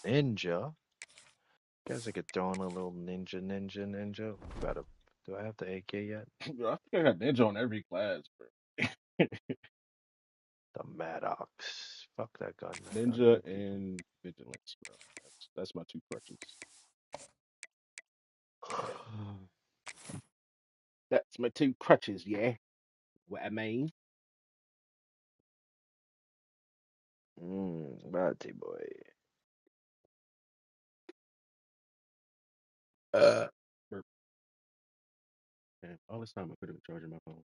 Ninja. Guys, I could throw in a little ninja. Do I have the AK yet? Bro, I think I got ninja on every class, bro. The Maddox. Fuck that gun. That gun Ninja OP. and vigilance, bro. That's my two crutches. That's my two crutches, yeah. What I mean? Batty boy. Burp. Man, all this time I could have been charging my phone.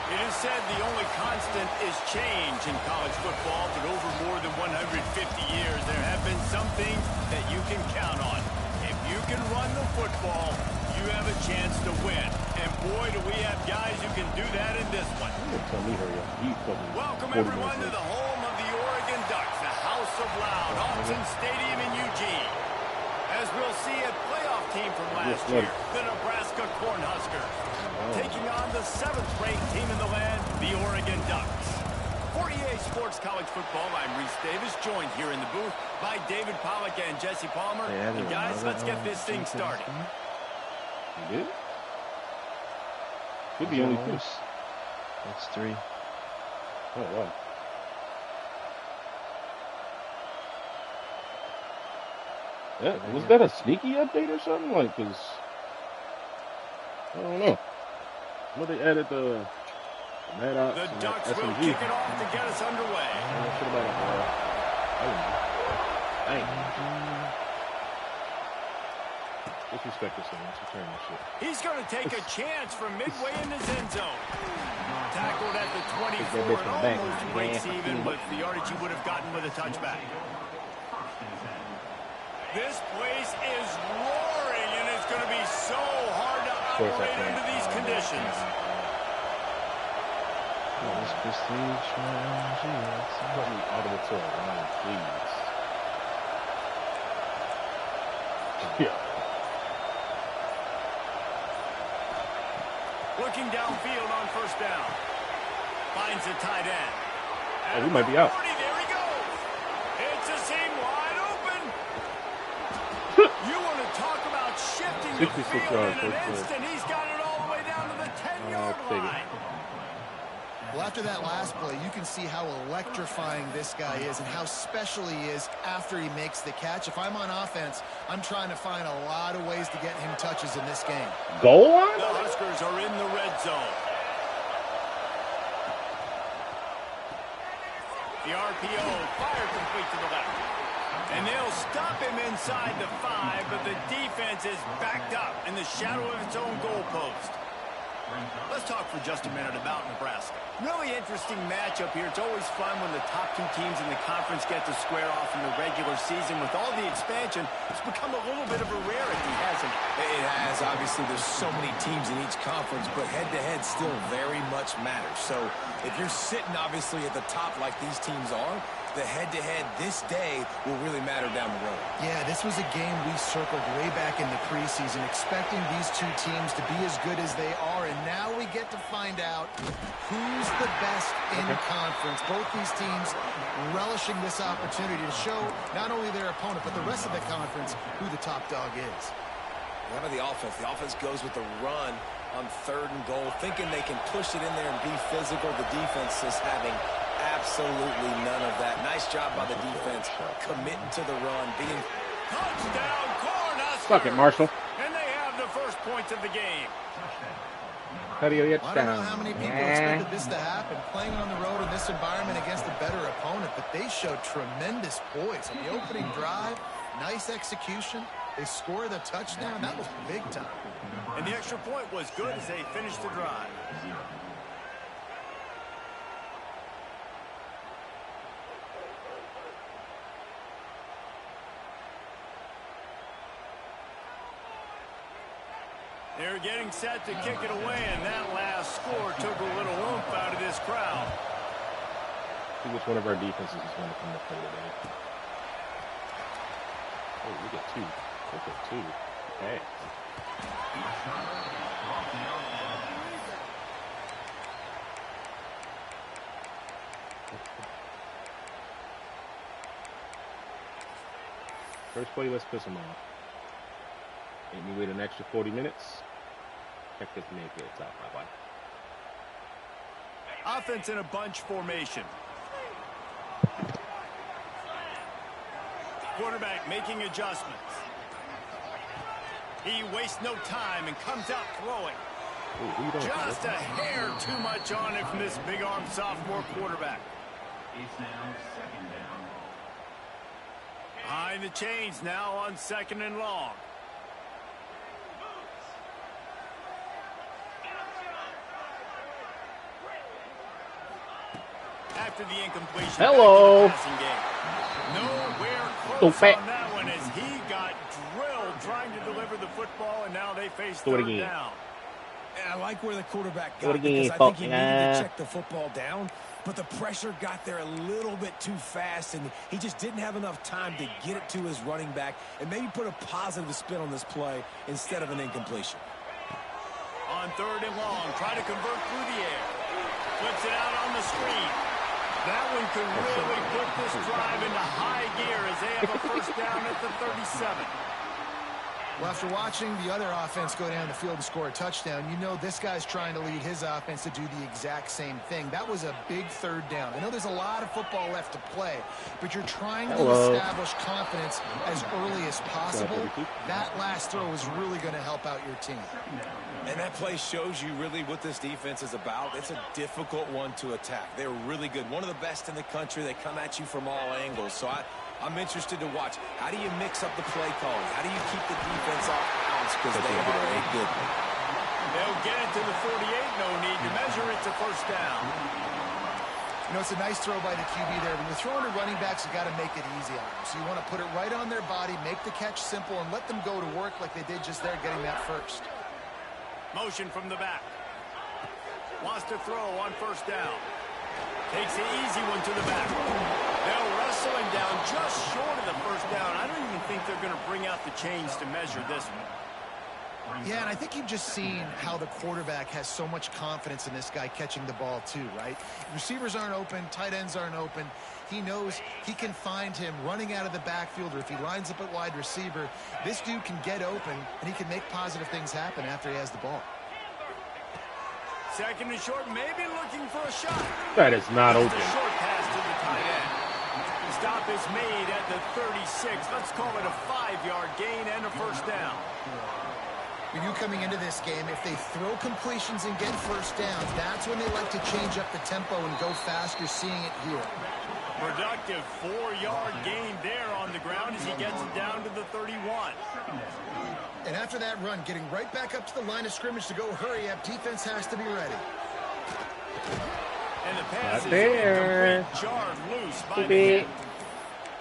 It is said the only constant is change in college football, but over more than 150 years, there have been some things that you can count on. If you can run the football, you have a chance to win. And boy, do we have guys who can do that in this one. Tell me hurry up. Welcome everyone to the home of the Oregon Ducks, the House of Loud, Autzen Stadium in Eugene. As we'll see, a playoff team from last year, the Nebraska Cornhuskers, taking on the 7th-ranked team in the land, the Oregon Ducks. For EA Sports College Football, I'm Reese Davis, joined here in the booth by David Pollack and Jesse Palmer. And guys, let's get this thing started. You did? Could be only two. That's 3. Oh, wow. Yeah, was that a sneaky update or something? Like, cause I don't know. I know they added the Maddox The and Ducks SMG. will kick it off to get us underway. I don't know shit about it. Disrespect this thing. It's returning this shit. He's going to take a chance from midway in his end zone. Tackled at the 24 and almost breaks even with the yardage he would have gotten with a touchback. This place is roaring, and it's going to be so hard to operate under these conditions. This prestige, Let me audible to a line, please. Yeah. Looking downfield on first down. Finds a tight end. Oh, we might be out. There he goes. It's a seam wide open. You want to talk about shifting the field in an instant. He's got it all the way down to the 10-yard line. Well, after that last play, you can see how electrifying this guy is and how special he is after he makes the catch. If I'm on offense, I'm trying to find a lot of ways to get him touches in this game. Goal line? The Huskers are in the red zone. The RPO fired complete to the left. And they'll stop him inside the 5, but the defense is backed up in the shadow of its own goalpost. Let's talk for just a minute about Nebraska. Really interesting matchup here. It's always fun when the top 2 teams in the conference get to square off in the regular season. With all the expansion, it's become a little bit of a rarity, hasn't it? It has. Obviously, there's so many teams in each conference, but head-to-head still very much matters. So if you're sitting, obviously, at the top like these teams are, the head-to-head this day will really matter down the road. Yeah, this was a game we circled way back in the preseason, expecting these 2 teams to be as good as they are, and now we get to find out who's the best in conference. Both these teams relishing this opportunity to show not only their opponent, but the rest of the conference who the top dog is. How about the offense? The offense goes with the run on 3rd and goal, thinking they can push it in there and be physical. The defense is having absolutely none of that. Nice job by the defense, committing to the run, being touchdown Cornhuskers. Fuck it, Marshall. And they have the first points of the game. I don't know how many people expected this to happen, playing on the road in this environment against a better opponent, but they showed tremendous poise on the opening drive. Nice execution. They scored a touchdown. That was big time. And the extra point was good as they finished the drive. They're getting set to kick it away, and that last score took a little oomph out of this crowd. See which one of our defenses is going to come to play today. Oh, we got 2. Look at 2. Okay. First play, let's piss them off. Make me wait an extra 40 minutes. Check this naked out, bye-bye. Offense in a bunch formation. Quarterback making adjustments. He wastes no time and comes out throwing. Ooh, Just a hair too much on it from this big-arm sophomore quarterback. It's now second down. Behind the chains now on 2nd and long. After the incompletion. Hello. Nowhere close on that one as he got drilled trying to deliver the football, and now they face third down. And I like where the quarterback got because I think he needed to check the football down, but the pressure got there a little bit too fast, and he just didn't have enough time to get it to his running back and maybe put a positive spin on this play instead of an incompletion. On 3rd and long, try to convert through the air. Flips it out on the screen. That one could really put this drive into high gear as they have a first down at the 37. Well, after watching the other offense go down the field and score a touchdown, you know this guy's trying to lead his offense to do the exact same thing. That was a big 3rd down. I know there's a lot of football left to play, but you're trying to establish confidence as early as possible. That last throw is really going to help out your team. And that play shows you really what this defense is about. It's a difficult one to attack. They're really good. One of the best in the country. They come at you from all angles. So I'm interested to watch. How do you mix up the play calling? How do you keep the defense off balance because they are a good one? They'll get it to the 48. No need to measure it to first down. You know, it's a nice throw by the QB there. When you're throwing to running backs, you got to make it easy on them. So you want to put it right on their body, make the catch simple, and let them go to work like they did just there getting that first. Motion from the back. Wants to throw on first down. Takes the easy one to the back. They'll wrestle him down just short of the first down. I don't even think they're going to bring out the chains to measure this one. Yeah, and I think you've just seen how the quarterback has so much confidence in this guy catching the ball too, right? Receivers aren't open, tight ends aren't open. He knows he can find him running out of the backfield, or if he lines up at wide receiver, this dude can get open, and he can make positive things happen after he has the ball. 2nd and short, maybe looking for a shot. That is not open. A short pass to the tight end. Stop is made at the 36. Let's call it a 5-yard gain and a first down. We knew coming into this game, if they throw completions and get first downs, that's when they like to change up the tempo and go fast. You're seeing it here. Productive 4-yard gain there on the ground as he gets it down to the 31. And after that run, getting right back up to the line of scrimmage to go hurry up, defense has to be ready. And the pass is there. Jarred loose by the.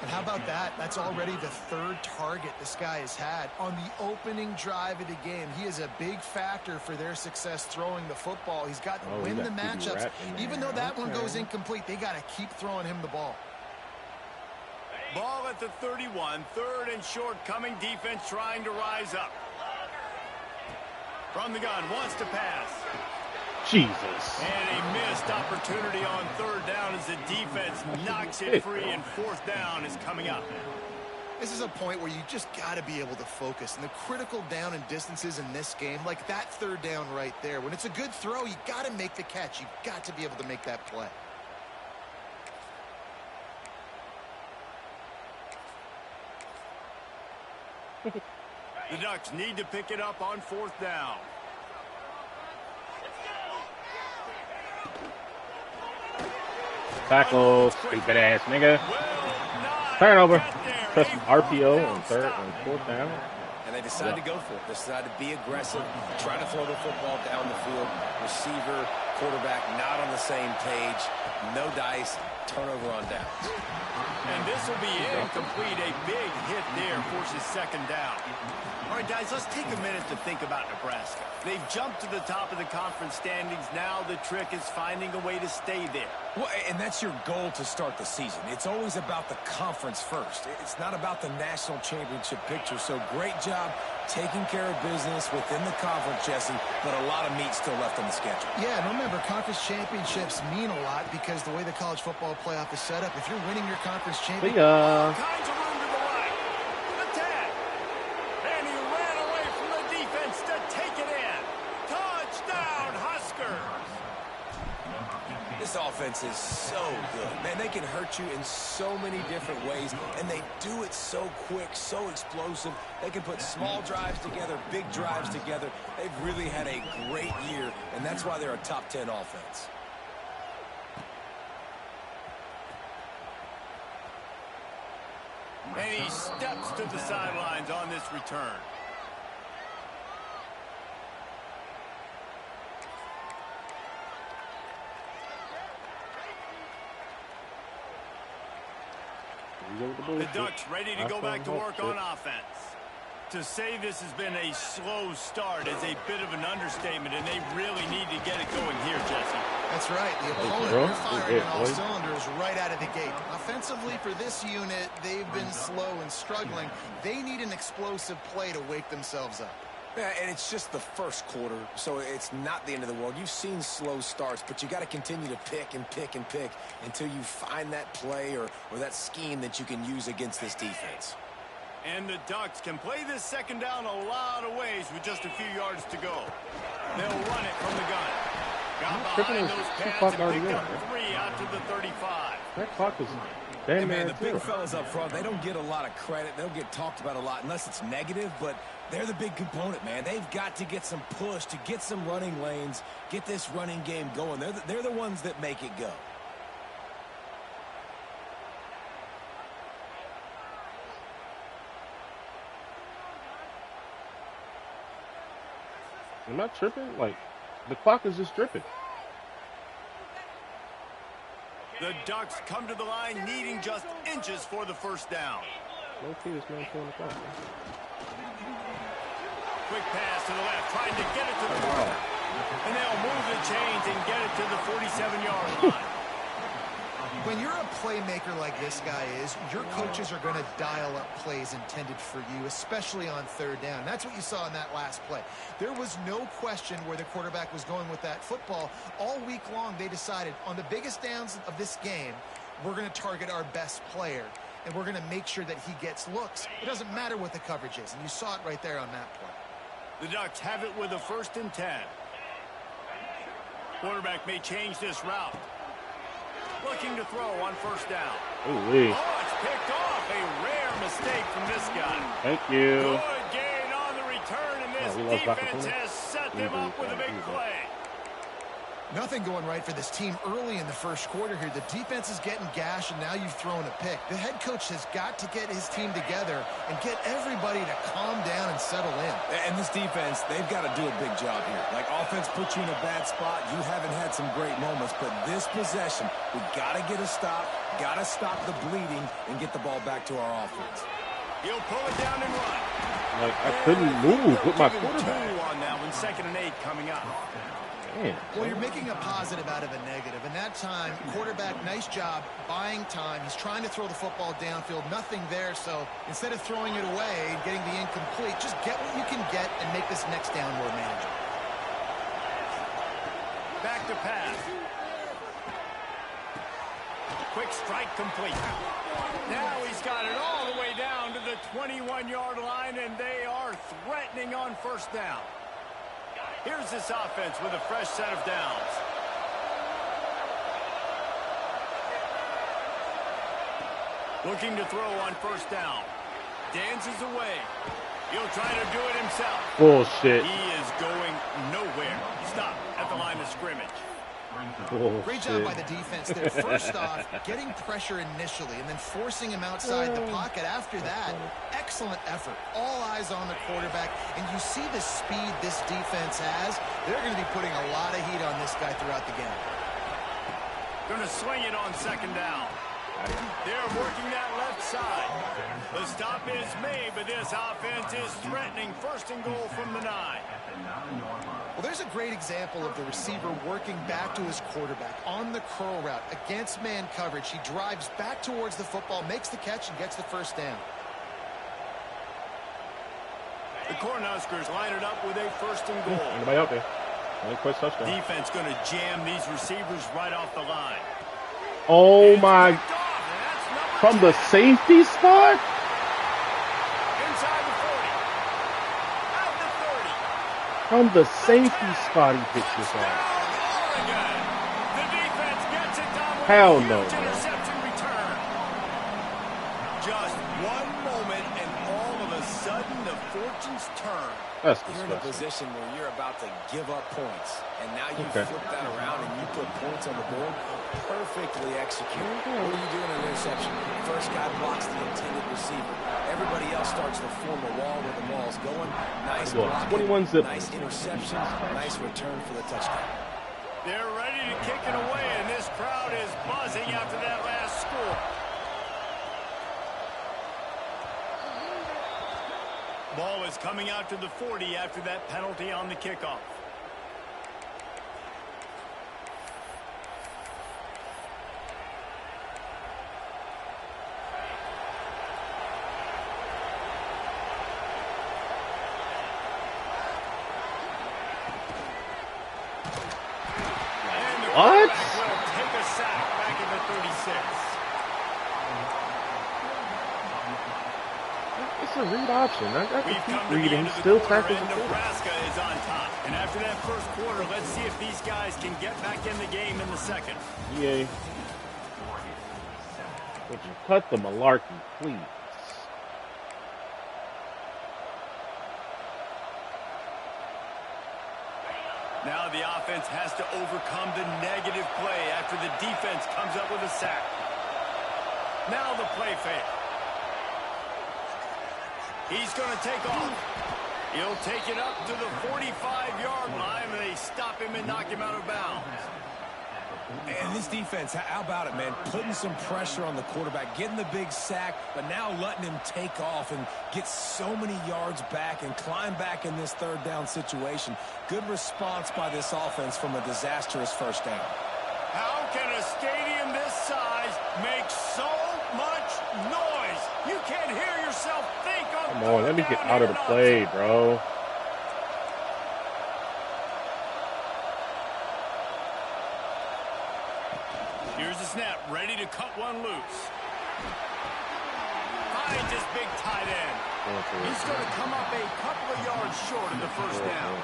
And how about that? That's already the 3rd target this guy has had on the opening drive of the game. He is a big factor for their success throwing the football. He's got to win the matchups. Even though that one goes incomplete, they got to keep throwing him the ball. Ball at the 31. 3rd and short coming. Defense trying to rise up. From the gun, wants to pass. Jesus. And a missed opportunity on 3rd down as the defense knocks it free, and 4th down is coming up. This is a point where you just got to be able to focus. And the critical down and distances in this game, like that 3rd down right there, when it's a good throw, you got to make the catch. You've got to be able to make that play. The Ducks need to pick it up on 4th down. Tackle, stupid ass nigga. Turnover. Press RPO on 3rd and 4th down. And they decide to go for it. They decide to be aggressive, try to throw the football down the field. Receiver, quarterback not on the same page. No dice. Turnover on downs. And this will be incomplete. A big hit there forces 2nd down. All right, guys, let's take a minute to think about Nebraska. They've jumped to the top of the conference standings. Now the trick is finding a way to stay there. Well, and that's your goal to start the season. It's always about the conference first. It's not about the national championship picture. So great job taking care of business within the conference, Jesse, but a lot of meat still left on the schedule. Yeah, and remember, conference championships mean a lot because the way the college football playoff is set up, if you're winning your conference championship, all kinds of room to the right. The defense is so good. Man, they can hurt you in so many different ways, and they do it so quick, so explosive. They can put small drives together, big drives together. They've really had a great year, and that's why they're a top 10 offense. And he steps to the sidelines on this return. The Ducks ready to go back to work on offense. To say this has been a slow start is a bit of an understatement, and they really need to get it going here, Jesse. That's right. The opponent, they're firing on all cylinders right out of the gate. Offensively, for this unit, they've been slow and struggling. They need an explosive play to wake themselves up. Yeah, and it's just the first quarter, so it's not the end of the world. You've seen slow starts, but you got to continue to pick and pick and pick until you find that play or that scheme that you can use against this defense. And the Ducks can play this second down a lot of ways with just a few yards to go. They'll run it from the gun. Got behind those pads and picked up 3 out to the 35. That clock is Hey, man, the big fellas up front, they don't get a lot of credit. They'll get talked about a lot unless it's negative, but they're the big component, man. They've got to get some push, to get some running lanes, get this running game going. They're the ones that make it go. Am I tripping? Like, the clock is just dripping. The Ducks come to the line needing just inches for the first down. Okay, this man pulling the clock. Quick pass to the left, trying to get it to the corner. And they'll move the chains and get it to the 47-yard line. When you're a playmaker like this guy is, your coaches are going to dial up plays intended for you, especially on third down. That's what you saw in that last play. There was no question where the quarterback was going with that football. All week long, they decided on the biggest downs of this game, we're going to target our best player, and we're going to make sure that he gets looks. It doesn't matter what the coverage is, and you saw it right there on that play. The Ducks have it with a 1st and 10. Quarterback may change this route. Looking to throw on 1st down. Oh, it's picked off. A rare mistake from this guy. Thank you. Good gain on the return, and this defense has set them up with a big play. Nothing going right for this team early in the first quarter here. The defense is getting gashed, and now you've thrown a pick. The head coach has got to get his team together and get everybody to calm down and settle in. And this defense, they've got to do a big job here. Like, offense puts you in a bad spot. You haven't had some great moments, but this possession, we got to get a stop, got to stop the bleeding, and get the ball back to our offense. He'll pull it down and run. Like, I couldn't move with my quarterback. On now in 2nd and 8 coming up. Well, you're making a positive out of a negative. And that time, quarterback, nice job buying time. He's trying to throw the football downfield. Nothing there. So instead of throwing it away and getting the incomplete, just get what you can get and make this next down more manageable. Back to pass. Quick strike complete. Now he's got it all the way down to the 21-yard line, and they are threatening on 1st down. Here's this offense with a fresh set of downs. Looking to throw on 1st down. Dances away. He'll try to do it himself. Bullshit. He is going nowhere. Stop at the line of scrimmage. Bullshit. Great job by the defense there. First off, getting pressure initially and then forcing him outside the pocket after that. Excellent effort. All eyes on the quarterback. And you see the speed this defense has. They're going to be putting a lot of heat on this guy throughout the game. Going to swing it on 2nd down. They're working that left side. The stop is made, but this offense is threatening 1st and goal from the 9. Well, there's a great example of the receiver working back to his quarterback on the curl route against man coverage. He drives back towards the football, makes the catch, and gets the 1st down. The Cornhuskers line it up with a 1st and goal. Anybody out there? Only quick touchdown. Defense going to jam these receivers right off the line. Oh my! From the safety spot? Inside the 40. Out the 30. From the safety spot, he picked this off. Oregon. The defense gets it to Hell no, Huge man. interception return. Just one moment, and all of a sudden, the fortunes turn. That's You're in a disgusting. position where you're about to give up points, and now you flip that around and you put points on the board. Perfectly executed. What do you do in an interception? First guy blocks the intended receiver. Everybody else starts to form a wall where the ball's going. Nice blocking, 21 zip. nice interception, nice return for the touchdown. They're ready to kick it away, and this crowd is buzzing after that last score. Ball is coming out to the 40 after that penalty on the kickoff. What? Will take a sack back at the 36. It's a read option. I got to We've come keep to the reading. end of the Still quarter, tackles and the quarter. Nebraska is on top. And after that first quarter, let's see if these guys can get back in the game in the second. EA. Would you cut the malarkey, please? Now the offense has to overcome the negative play after the defense comes up with a sack. Now the play fake. He's going to take off. He'll take it up to the 45-yard line, and they stop him and knock him out of bounds. And this defense, how about it, man? Putting some pressure on the quarterback, getting the big sack, but now letting him take off and get so many yards back and climb back in this third down situation. Good response by this offense from a disastrous first down. How can a stadium this size make so much noise? You can't hear yourself think on Come on, let me get out of the play, bro. Here's the snap, ready to cut one loose. Finds his big tight end. He's going to come up a couple of yards short of the first down.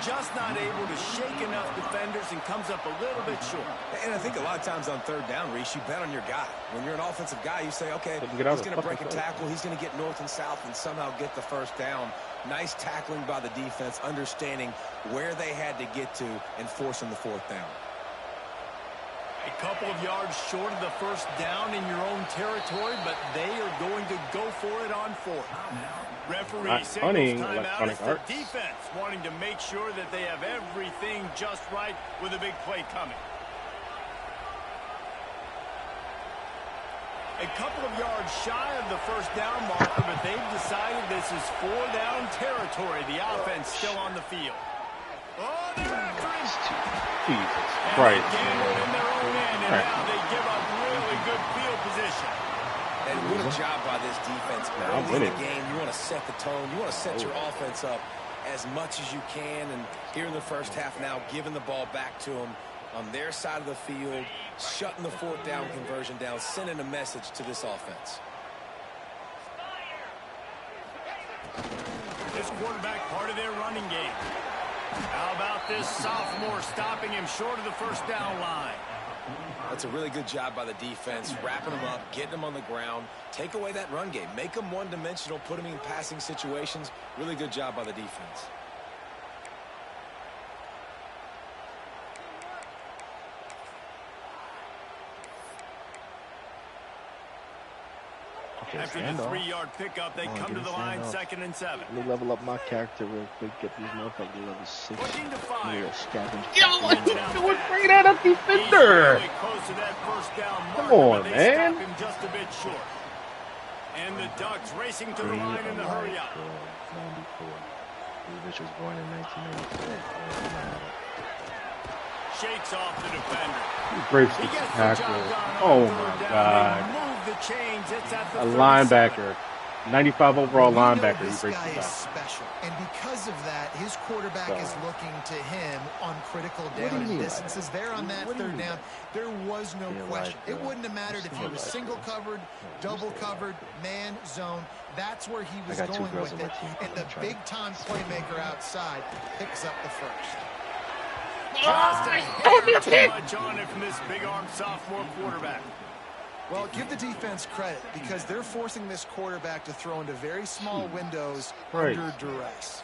Just not able to shake enough defenders and comes up a little bit short. And I think a lot of times on third down, Reese, you bet on your guy. When you're an offensive guy, you say, okay, he's going to break a tackle, he's going to get north and south and somehow get the first down. Nice tackling by the defense, understanding where they had to get to and forcing the fourth down. A couple of yards short of the first down in your own territory, but they are going to go for it on fourth. Referee signals timeout. It's the defense wanting to make sure that they have everything just right with a big play coming. A couple of yards shy of the first down marker, but they've decided this is four down territory. The offense still on the field. Oh, they're after him. Jesus Christ. They gambled in their own end, and now they give up really good field position. And what a job by this defense. Early in the game, you want to set the tone. You want to set your offense up as much as you can. And here in the first half now, giving the ball back to them on their side of the field, shutting the fourth down conversion down, sending a message to this offense. This quarterback part of their running game. How about this sophomore stopping him short of the first down line? That's a really good job by the defense, wrapping them up, getting them on the ground. Take away that run game. Make them one-dimensional, put them in passing situations. Really good job by the defense. After the 3-yard pickup, they come to the line, 2nd and 7. Let me level up my character real quick. Get these motherfuckers to level 6. Looking to fire. Yo, he's doing great at a defender. He's really close to that first down marker, Come on, but they man. stop him just a bit short. And the Ducks racing to the line in the hurry up. 94. Which was born in 1994. Shakes off the defender. He breaks the He gets the tackle. job done Oh on my third down. God. They move the chains. It's at the A 37. linebacker. 95 overall We know linebacker. He this breaks guy the is tackle. special, and because of that, his quarterback is looking to him on critical do you down mean by distances. There on that What do you third mean down, there was no Yeah, question. like, It wouldn't have mattered if he was single covered, double covered, man zone. That's where he was I got two going girls with on it, my team. and the big-time playmaker outside picks up the first. Just a hair too much on it from this big-armed sophomore quarterback. Well, give the defense credit because they're forcing this quarterback to throw into very small windows under duress.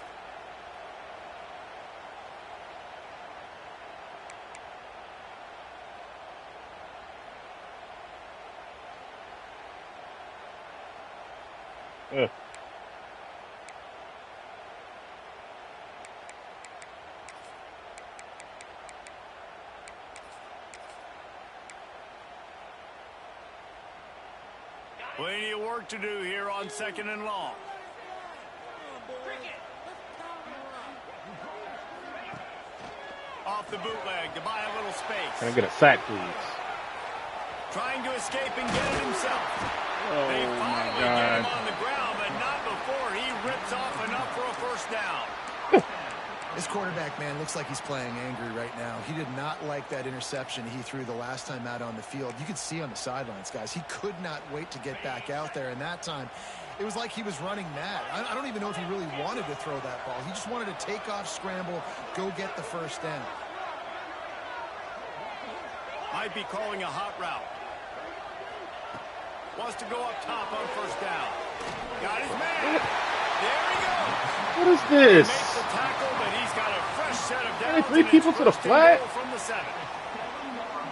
Plenty of work to do here on 2nd and long. Off the bootleg to buy a little space. Can I get a sack, please? Trying to escape and get it himself. Oh, They my finally get him God. on the ground, but not before he rips off enough for a first down. This quarterback, man, looks like he's playing angry right now. He did not like that interception he threw the last time out on the field. You could see on the sidelines, guys, he could not wait to get back out there. And that time, it was like he was running mad. I don't even know if he really wanted to throw that ball. He just wanted to take off, scramble, go get the first down. Might be calling a hot route. Wants to go up top on first down. Got his man. There he goes. What is this? Makes the tackle, but he's got a fresh set of Hey, downs. 3 people to the flat? From the 7.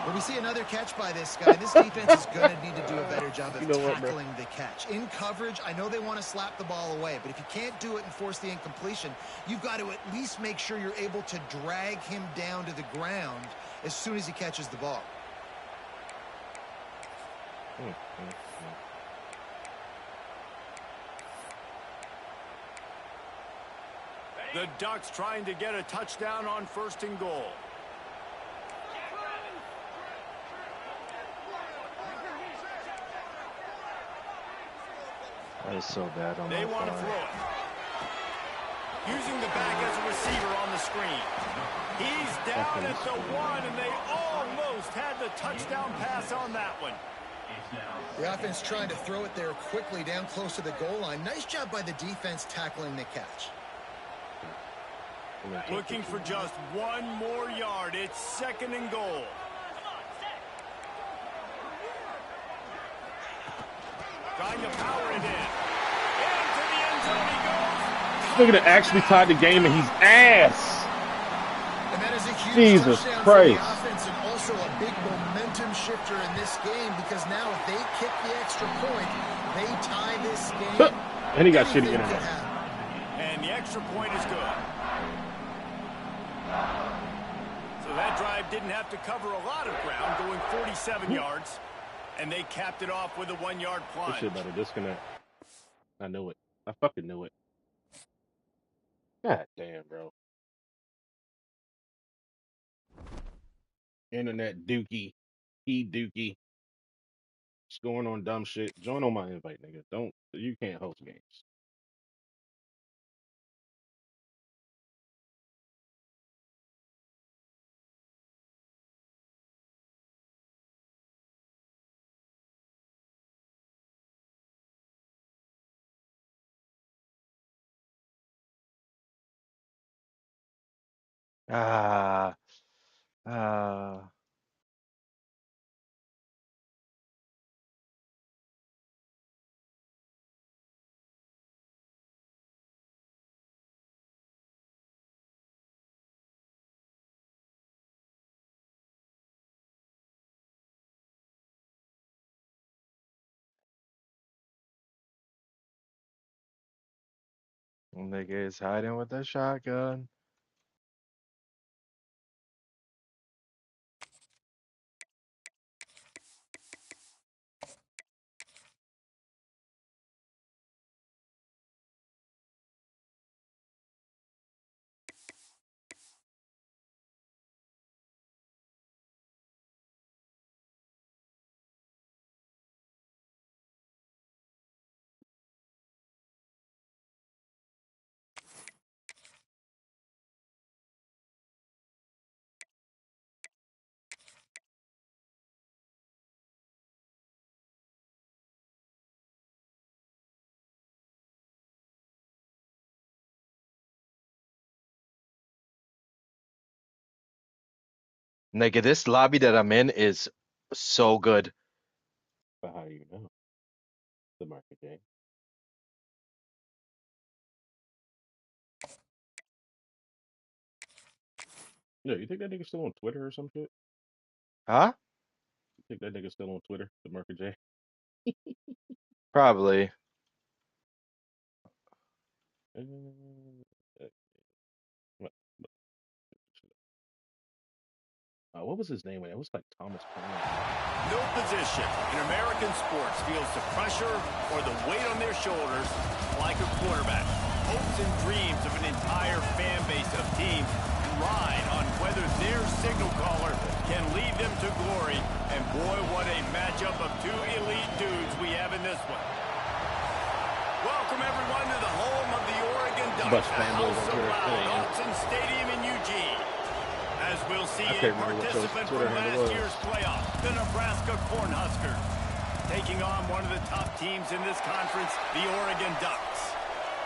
When we see another catch by this guy, this defense is going to need to do a better job of tackling the catch. In coverage, I know they want to slap the ball away, but if you can't do it and force the incompletion, you've got to at least make sure you're able to drag him down to the ground as soon as he catches the ball. The Ducks trying to get a touchdown on 1st and goal. That is so bad on They my want to phone. throw it. Using the back as a receiver on the screen. He's down at the 1, and they almost had the touchdown pass on that one. The offense trying to throw it there quickly down close to the goal line. Nice job by the defense tackling the catch. Looking for just 1 more yard. It's 2nd and goal. Trying to power it in. Into the end zone he goes. Look at it, actually tied the game, and he's ass. And that is a huge Jesus touchdown Christ. for the offense and also a big momentum shifter in this game because now if they kick the extra point, they tie this game. And he got shitty Anything internet. could happen. And the extra point is good. So that drive didn't have to cover a lot of ground, going 47 yards. And they capped it off with a 1-yard This plunge. shit about to disconnect. I knew it. I fucking knew it. God damn, bro. Internet dookie. Dookie. Scoring on dumb shit. Join on my invite, nigga. You can't host games. Ah, ah. Nigga is hiding with a shotgun. Nigga, this lobby that I'm in is so good. But how do you know? The market day. Yeah, you think that nigga's still on Twitter or some shit? Huh? You think that nigga's still on Twitter? The market J. Probably. What was his name? It was like Thomas Crown. No position in American sports feels the pressure or the weight on their shoulders like a quarterback. Hopes and dreams of an entire fan base of teams ride on whether their signal caller can lead them to glory. And boy, what a matchup of two elite dudes we have in this one. Welcome everyone to the home of the Oregon Ducks, the House of Loud, Autzen Stadium in Eugene. As we'll see a participant from last year's playoff, the Nebraska Cornhuskers, taking on one of the top teams in this conference, the Oregon Ducks.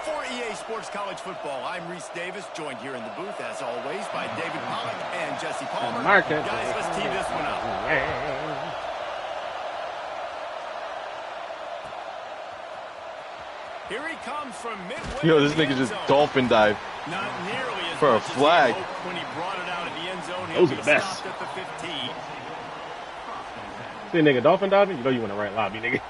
For EA Sports College Football, I'm Reese Davis, joined here in the booth, as always, by David Pollock and Jesse Palmer. Guys, let's tee this one up. Here he comes from midway. Yo, this nigga just dolphin dive. Not nearly as for a much as flag. he hoped when he brought it out at the end zone. Those are the best. Stopped at the 15. See a nigga dolphin diving? You know you in the right lobby, nigga.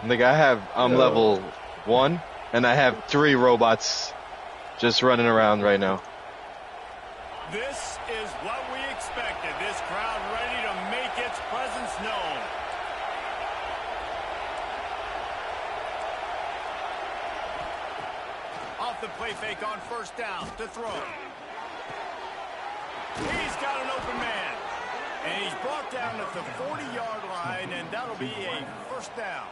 Nigga, I'm level 1, and I have 3 robots just running around right now. This is what we expected. This crowd ready to make its presence known. Off the play fake on first down to throw. He's got an open man. And he's brought down at the 40-yard line, and that'll be a first down.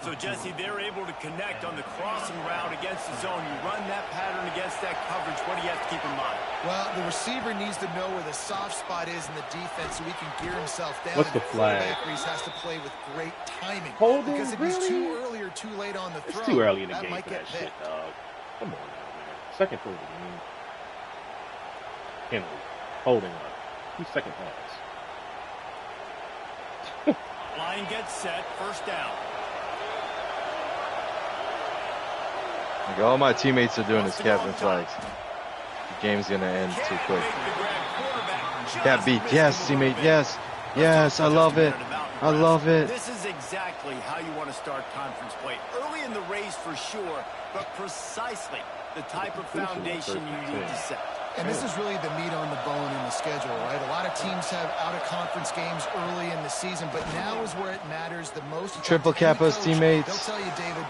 So, Jesse, they're able to connect on the crossing route against the zone. You run that pattern against that coverage. What do you have to keep in mind? Well, the receiver needs to know where the soft spot is in the defense so he can gear himself down. What's the flag? Reese has to play with great timing. Holding, because if he's too early or too late on the throw, it's too early in the that game might for get that shit, picked. dog. Come on now, man. Second throw of the game. Penalty. Holding up. 2 second pass. Line gets set. First down. Like, all my teammates are doing is captain flags. The game's gonna end too quick. Cat beat. Yes, teammate. Yes. Yes, I love it. I love it. This is exactly how you want to start conference play. Early in the race for sure, but precisely the type of foundation you need to set. And this is really the meat on the bone in the schedule, right? A lot of teams have out-of-conference games early in the season, but now is where it matters the most. Triple Kappa's teammates. They'll tell you, David,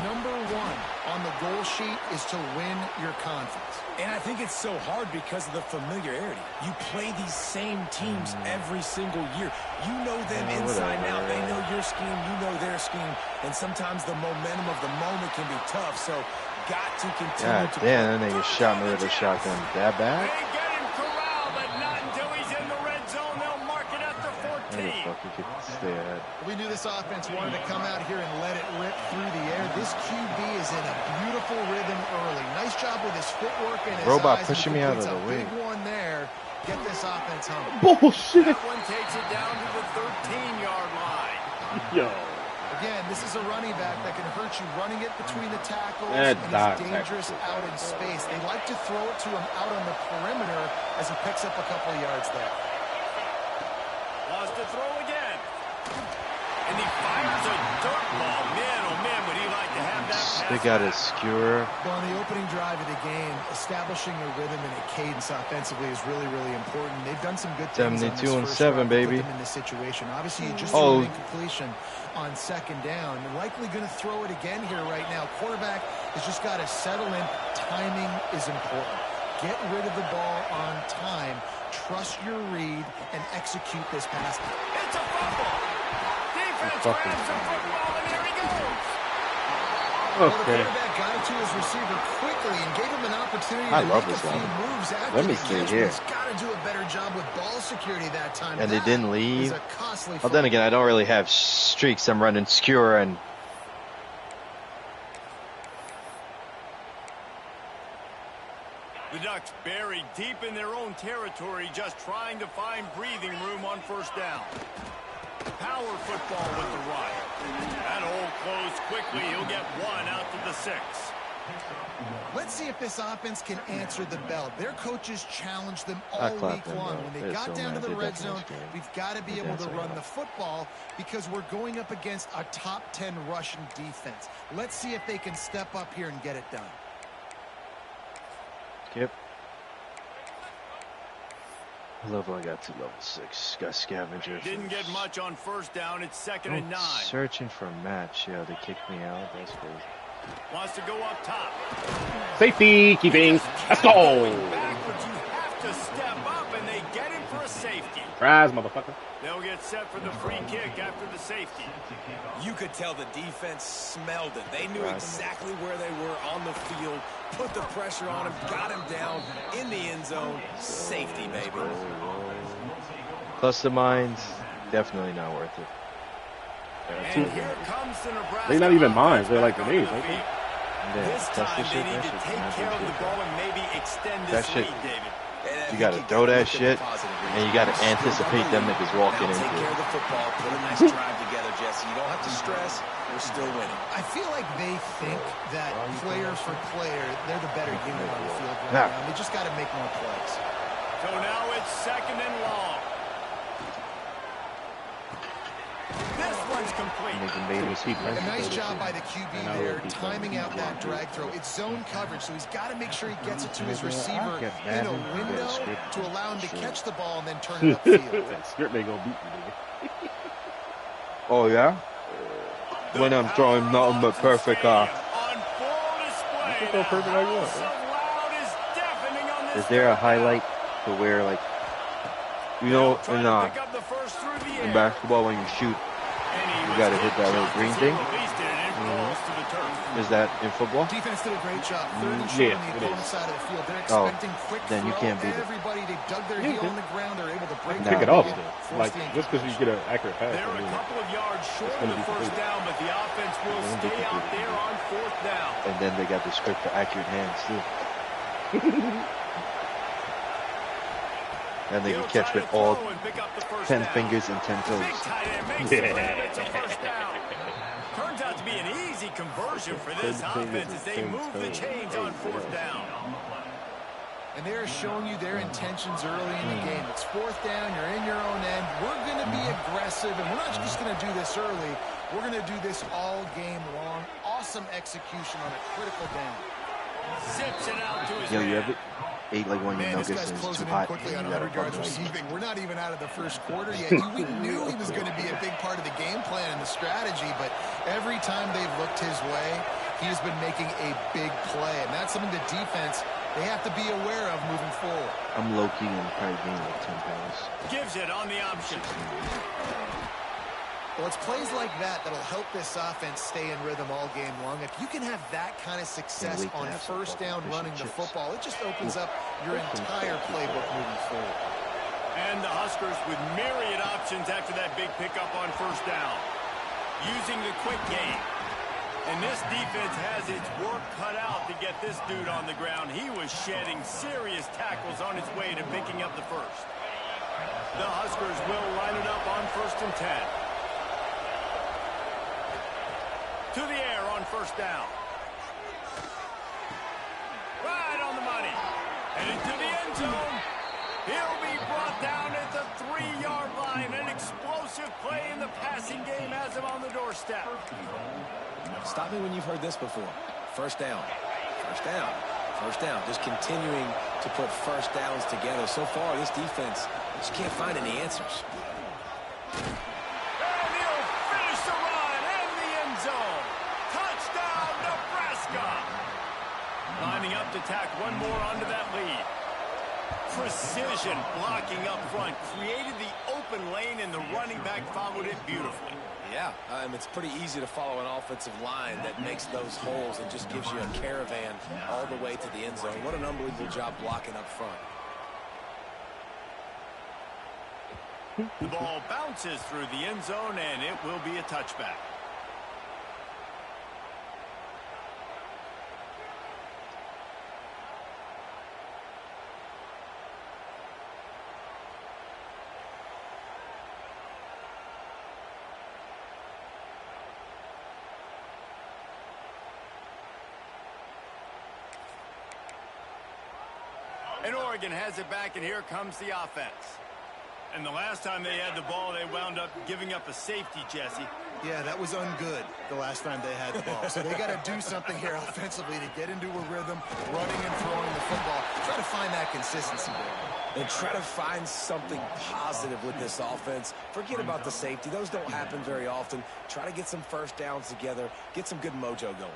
number 1 on the goal sheet is to win your conference. And I think it's so hard because of the familiarity. You play these same teams every single year. You know them inside and out. They know your scheme, you know their scheme. And sometimes the momentum of the moment can be tough. So got to continue to damn, that nigga shot me with a shotgun. That bad? They get him corralled, but not until he's in the red zone. They'll mark it at the 14. How the fuck you could stay ahead? We knew this offense wanted to come out here and let it rip through the air. This QB is in a beautiful rhythm early. Nice job with his footwork and his Robot eyes. pushing me out of the way. Big one there. Get this offense home. Bullshit. That one takes it down to the 13-yard line. Yo. Again, this is a running back that can hurt you running it between the tackles, That and dot he's dangerous out in space. They like to throw it to him out on the perimeter as he picks up a couple of yards there. Lost to throw again. And he fires a dirt ball. Man, oh man, would he like to have that pass. They got his skewer. Well, in the opening drive of the game, establishing a rhythm and a cadence offensively is really, really important. They've done some good things. 72-7, baby. Put them in this situation. Obviously, you just Oh. threw an incompletion on second down. They're likely going to throw it again here right now. Quarterback has just got to settle in. Timing is important. Get rid of the ball on time. Trust your read and execute this pass. It's a fumble. Defense grabs the football, and here he goes. Well, the Okay. quarterback got it to his receiver quickly and gave him an opportunity I to love make a this few one. moves after Let me the see catch. here. He's got to do a better job with ball security that time. And they That didn't is leave. a costly Well, then again, I don't really have streaks. I'm running skewer and quarterbacks buried deep in their own territory, just trying to find breathing room on first down. Power football with the run. That hole closed quickly. He'll get one out to the 6. Let's see if this offense can answer the bell. Their coaches challenged them all week long. When they got down to the red zone, we've got to be able to run the football because we're going up against a top 10 rushing defense. Let's see if they can step up here and get it done. Yep. I love how I got to level 6. Got scavenger. Didn't get much on first down. It's 2nd and 9. Searching for a match. Yeah, they kicked me out. That's crazy. Wants to go up top. Safety keeping. Let's go. Backwards, you have to step up, and they get him for a safety. Rise, motherfucker. They'll get set for the free kick after the safety. You could tell the defense smelled it. They knew exactly where they were on the field, put the pressure on him, got him down in the end zone. Safety, baby. Plus the mines, definitely not worth it. And here comes the Nebraska. They're not even mines. They're like grenades, the aren't they? This time they need to take care of the ball and maybe extend this lead, David. You got to throw that shit, and you got to anticipate them niggas walking into Take care of it. the football. Put a nice drive together, Jesse. You don't have to stress. We're still winning. I feel like they think that player for player, they're the better unit on the field right now. They just got to make more plays. So now it's 2nd and long. This one's complete. A nice job by the QB there, timing out that drag throw. It's zone coverage, so he's got to make sure he gets it to his receiver in a window to allow him to catch the ball and then turn it upfield. Script ain't gonna beat you, nigga. Oh, yeah? When I'm throwing nothing but perfect On full display. You can throw perfect like what? So loud is deafening on this Is there a highlight to where, like, you know, in basketball when you shoot, you got to hit that little green thing? Is that in football? Defense did a great job. Third and short on the opponent's side of the field. They're expecting quick then you throw. can't beat it. Everybody, they dug their heel on the ground. They're able to break Pick it off, though. Force Like, the just because you get an accurate pass. They're a couple of yards short of the first down, but the offense will stay out there on 4th down. And then they got the script for accurate hands, too. And they can catch with all 10 fingers and 10 toes. Turns out to be an easy conversion for this offense as they move the chains on 4th down. And they're showing you their intentions early in the game. It's 4th down. You're in your own end. We're going to be aggressive, and we're not just going to do this early. We're going to do this all game long. Awesome execution on a critical down. Zips it out to his You man. ever ate like one of your Man, this nuggets guy's and it's closing too in hot? quickly on You gotta 100 yards fucking- receiving. We're not even out of the first quarter yet. We knew he was going to be a big part of the game plan and the strategy, but every time they've looked his way, he's been making a big play, and that's something the defense, they have to be aware of moving forward. I'm low-key and probably gained like 10 pounds. Gives it on the option. Well, it's plays like that that'll help this offense stay in rhythm all game long. If you can have that kind of success on first down running the football, it just opens up your entire playbook moving forward. And the Huskers with myriad options after that big pickup on first down. Using the quick game. And this defense has its work cut out to get this dude on the ground. He was shedding serious tackles on his way to picking up the first. The Huskers will line it up on 1st and 10. To the air on first down. Right on the money. And into the end zone. He'll be brought down at the 3-yard line. An explosive play in the passing game has him on the doorstep. Stop me when you've heard this before. First down. First down. First down. Just continuing to put first downs together. So far, this defense just can't find any answers. Lining up to tack one more onto that lead. Precision blocking up front. Created the open lane, and the running back followed it beautifully. Yeah, it's pretty easy to follow an offensive line that makes those holes and just gives you a caravan all the way to the end zone. What an unbelievable job blocking up front. The ball bounces through the end zone, and it will be a touchback. And Oregon has it back, and here comes the offense. And the last time they had the ball, they wound up giving up a safety, Jesse. Yeah, that was ungood the last time they had the ball. So they got to do something here offensively to get into a rhythm, running and throwing the football. Try to find that consistency there. And try to find something positive with this offense. Forget about the safety. Those don't happen very often. Try to get some first downs together. Get some good mojo going.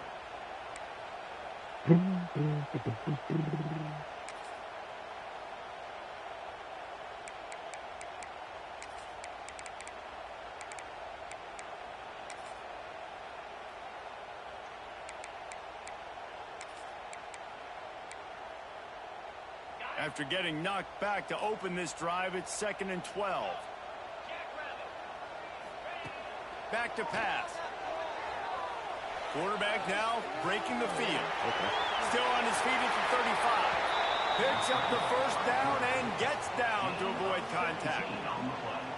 After getting knocked back to open this drive, it's 2nd and 12. Back to pass. Quarterback now breaking the field. Still on his feet at the 35. Picks up the first down and gets down to avoid contact.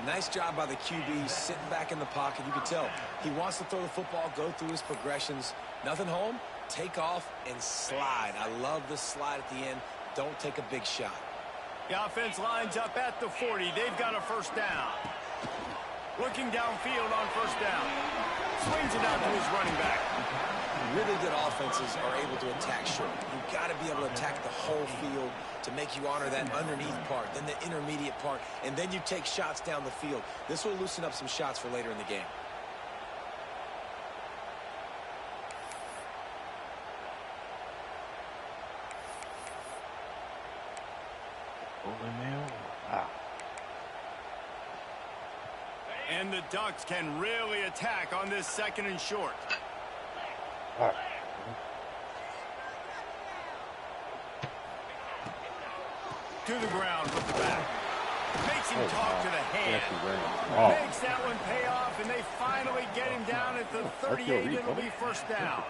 Nice job by the QB sitting back in the pocket. You can tell he wants to throw the football, go through his progressions. Nothing home, take off and slide. I love the slide at the end. Don't take a big shot. The offense lines up at the 40. They've got a first down. Looking downfield on first down. Swings it out to his running back. Really good offenses are able to attack short. You've got to be able to attack the whole field to make you honor that underneath part, then the intermediate part, and then you take shots down the field. This will loosen up some shots for later in the game. And the Ducks can really attack on this 2nd and short. To the ground with the back. Makes him talk to the hand. Makes that one pay off, and they finally get him down at the 38. It'll be first down.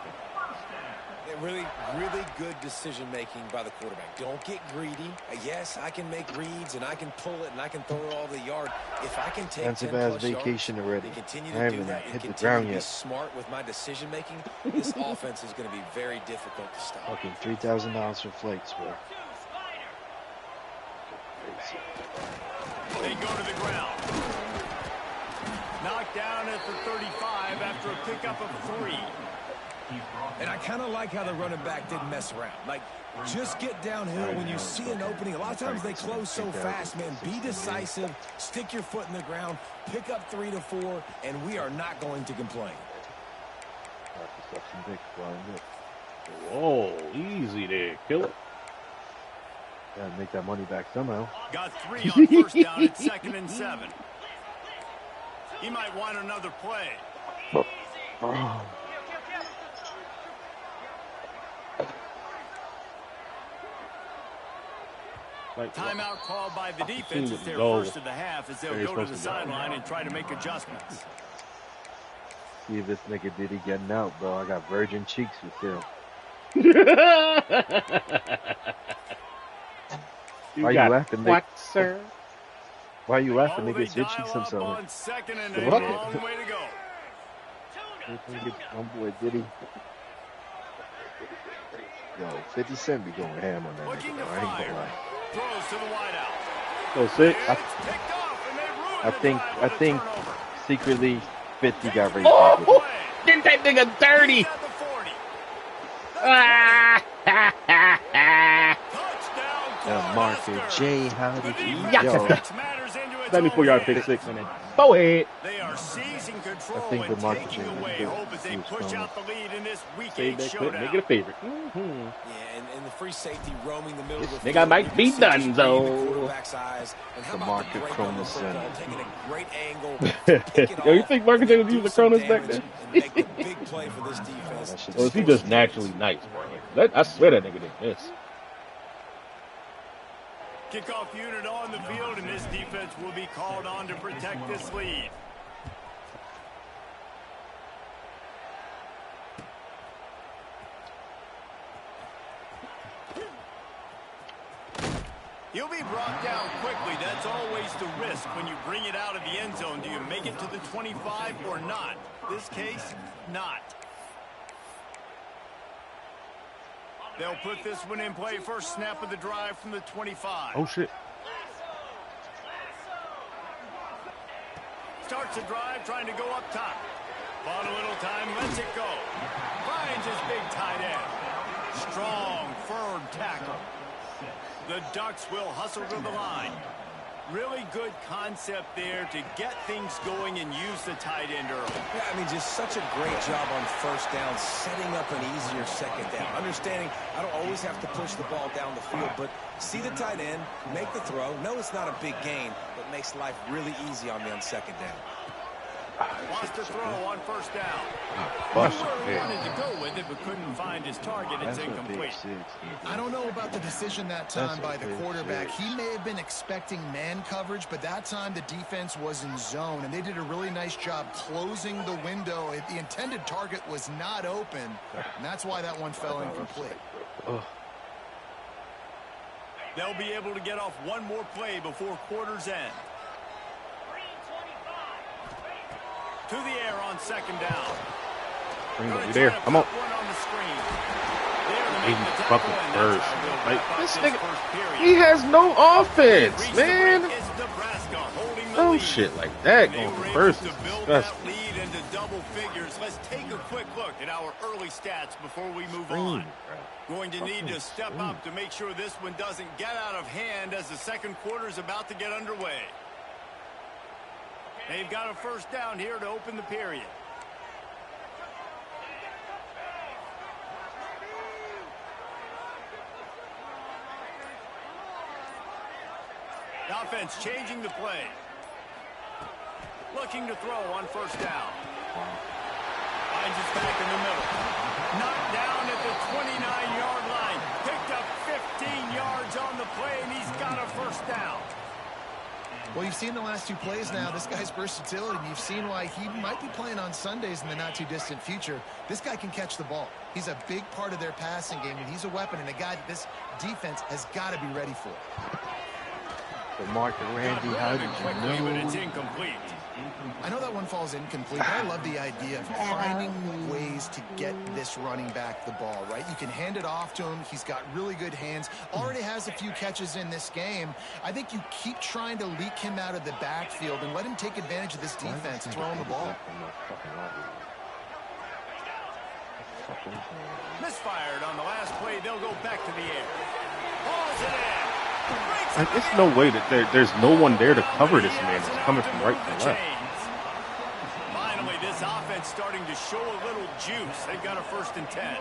Really, really good decision-making by the quarterback. Don't get greedy. Yes, I can make reads, and I can pull it, and I can throw it all the yard. If I can take 10+ vacation yards, already. and continue I to do haven't that, hit and the continue ground to be yet. smart with my decision-making, this offense is going to be very difficult to stop. Fucking $3,000 for flights, bro. They go to the ground. Knocked down at the 35 after a pickup of 3. And I kind of like how the running back didn't mess around. Like, just get downhill when you see an opening. A lot of times they close so fast, man. Be decisive, stick your foot in the ground, pick up 3 to 4, and we are not going to complain. Whoa, easy there. Kill it. Gotta make that money back somehow. Got 3 on first down at 2nd and 7. He might want another play. Timeout called by the defense. It's their first of the half as they'll go to the sideline and try to make adjustments. See if this nigga Diddy getting out, bro. I got virgin cheeks with him. Why you laughing, nigga? What, sir? Why you laughing, nigga? It's your cheeks I'm selling. On 2nd and a long way to go. My boy Diddy. Yo, 50 Cent be going ham on that nigga, though. I ain't gonna lie. Throws to the wideout. Go 6. I think secretly 50 got raped. Oh, get that nigga dirty. Marker J, how did you Yo. 94-yard pick 6 in it. Go ahead. They are seizing control I think the and Marker taking J away hope as they push out the lead in this week 8 showdown. Make it a favorite. Yeah, and the free safety roaming the middle of the Nigga field. might be done, though. Quarterback's eyes. And how The about Marker the break on the Cronus football, Center. taking a great angle, pick it Yo, you off, think Marker J was do using some Cronus back damage, then? and make the big play for this defense. Or is he just naturally nice, bro? I swear that nigga did this. Kickoff unit on the field, and this defense will be called on to protect this lead. He'll be brought down quickly. That's always the risk when you bring it out of the end zone. Do you make it to the 25 or not? This case, not. They'll put this one in play. First snap of the drive from the 25. Oh, shit. Starts the drive, trying to go up top. Bought a little time, lets it go. Finds his big tight end. Strong, firm tackle. The Ducks will hustle to the line. Really good concept there to get things going and use the tight end early. Yeah, I mean, just such a great job on first down, setting up an easier second down. Understanding I don't always have to push the ball down the field, but see the tight end, make the throw. No, it's not a big gain, but makes life really easy on me on second down. Wants to throw on first down. Busted. Wanted to go with it, but couldn't find his target. It's incomplete. I don't know about the decision that time by the quarterback. He may have been expecting man coverage, but that time the defense was in zone, and they did a really nice job closing the window. The intended target was not open, and that's why that one fell incomplete. They'll be able to get off one more play before quarter's end. To the air on second down. You there? Come on. He's fucking first. Like, this nigga, he has no offense, man. No shit like that going for first is disgusting. Lead into double figures. Let's take a quick look at our early stats before we move on. Going to need to step up to make sure this one doesn't get out of hand as the second quarter is about to get underway. They've got a first down here to open the period. The offense changing the play. Looking to throw on first down. Finds his back in the middle. Knocked down at the 29-yard line. Picked up 15 yards on the play, and he's got a first down. Well, you've seen the last two plays now. This guy's versatility, and you've seen why he might be playing on Sundays in the not-too-distant future. This guy can catch the ball. He's a big part of their passing game, and he's a weapon and a guy that this defense has got to be ready for. But Mark and Randy, how did you know? But it's incomplete. I know that one falls incomplete, but I love the idea of finding ways to get this running back the ball, right? You can hand it off to him. He's got really good hands. Already has a few catches in this game. I think you keep trying to leak him out of the backfield and let him take advantage of this defense throwing the ball. Misfired on the last play. They'll go back to the air. Balls it in. Like, it's no way that there's no one there to cover this man. It's coming from right to left. Finally, this offense starting to show a little juice. They've got a 1st and 10.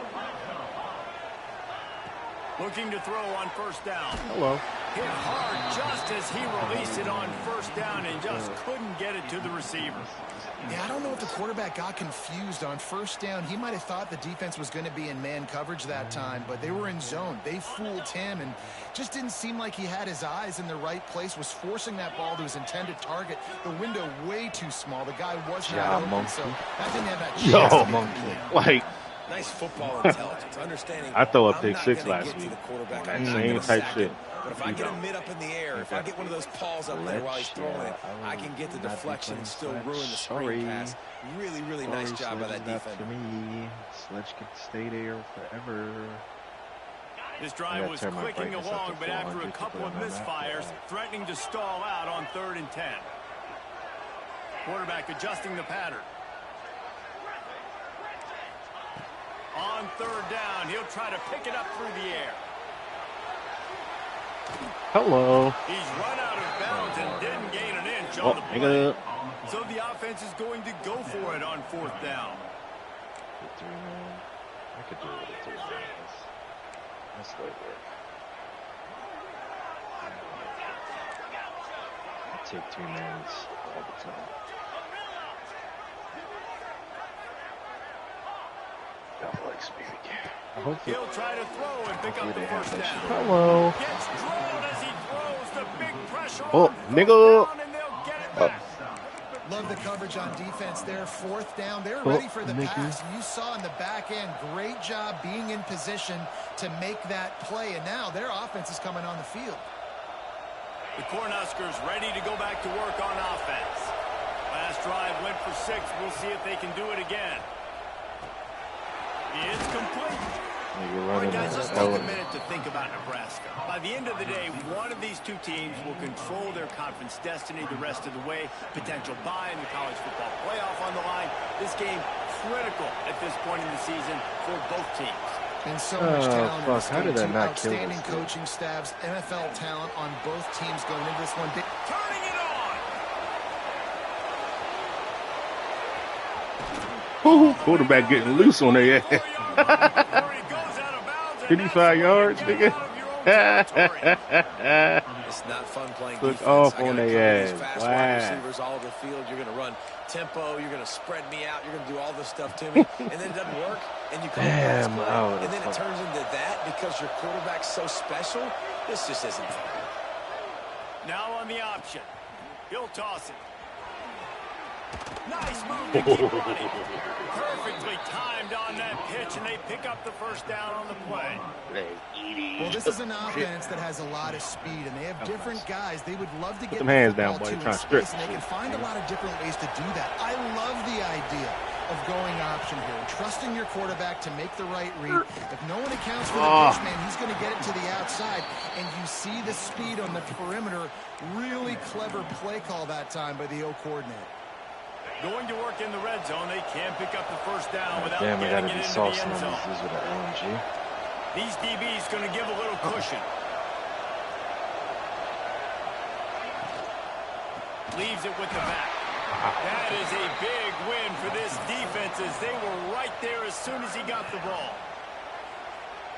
Looking to throw on first down. Hello. Hit hard just as he released it on first down and just couldn't get it to the receiver. Yeah, I don't know if the quarterback got confused on first down. He might have thought the defense was going to be in man coverage that time, but they were in zone. They fooled him and just didn't seem like he had his eyes in the right place, was forcing that ball to his intended target. The window way too small. The guy was not open, so that didn't have that chance. Like, nice football intelligence, understanding. I throw up I'm pick not 6 gonna last get to week. the quarterback. That I'm not same gonna type sack shit. him. But if I get a mid up in the air, if I get one of those paws up there while he's throwing it, I can get the deflection and still ruin the screen pass. Really, really nice job by that defense. For me, Sledge can stay there forever. This drive was clicking along, but after a couple of misfires, threatening to stall out on 3rd and 10. Quarterback adjusting the pattern. On 3rd down, he'll try to pick it up through the air. Hello. He's run out of bounds and didn't gain an inch on the play. So the offense is going to go for it on 4th down. I could do it with 3 minutes. That's light work. I take 3 minutes all the time. Double XP. He'll try to throw and pick up the first down. Hello. Gets thrown as he throws the big pressure. Oh, nigga. And they'll get it back. Love the coverage on defense there. 4th down. They're ready for the pass. You saw in the back end, great job being in position to make that play. And now their offense is coming on the field. The Cornhuskers ready to go back to work on offense. Last drive went for 6. We'll see if they can do it again. It's complete. You're All right, running guys, the let's take hell a of it. minute to think about Nebraska. By the end of the day, one of these two teams will control their conference destiny the rest of the way. Potential bye in the college football playoff on the line. This game critical at this point in the season for both teams. And so much talent in this How did game, that too. not kill Outstanding this dude? coaching staffs, NFL talent on both teams going into this one. Turning it on. Woo, quarterback getting loose on their ass. 55 yards, nigga. It's not fun playing Took defense. off I gotta on cover their these ass. fast Wow. wide receivers all over the field. You're going to run tempo. You're going to spread me out. You're going to do all this stuff to me. And then it doesn't work. And you call a pass Damn, play. I would've And then it fucked. turns into that because your quarterback's so special. This just isn't fun. Now on the option. He'll toss it. Nice move to keep running. Perfectly timed on that pitch, and they pick up the first down on the play. Well, this is an offense that has a lot of speed, and they have different guys. They would love to get them the hands football down, boy. to You're in trying to strip. space, and they can find a lot of different ways to do that. I love the idea of going option here and trusting your quarterback to make the right read. If no one accounts for the pitch man, he's going to get it to the outside, and you see the speed on the perimeter. Really clever play call that time by the O coordinator. Going to work in the red zone. They can't pick up the first down without Damn, I getting gotta it be into sauce the on end zone. these with an LNG. These DBs going to give a little cushion. Leaves it with the back. That is a big win for this defense as they were right there as soon as he got the ball.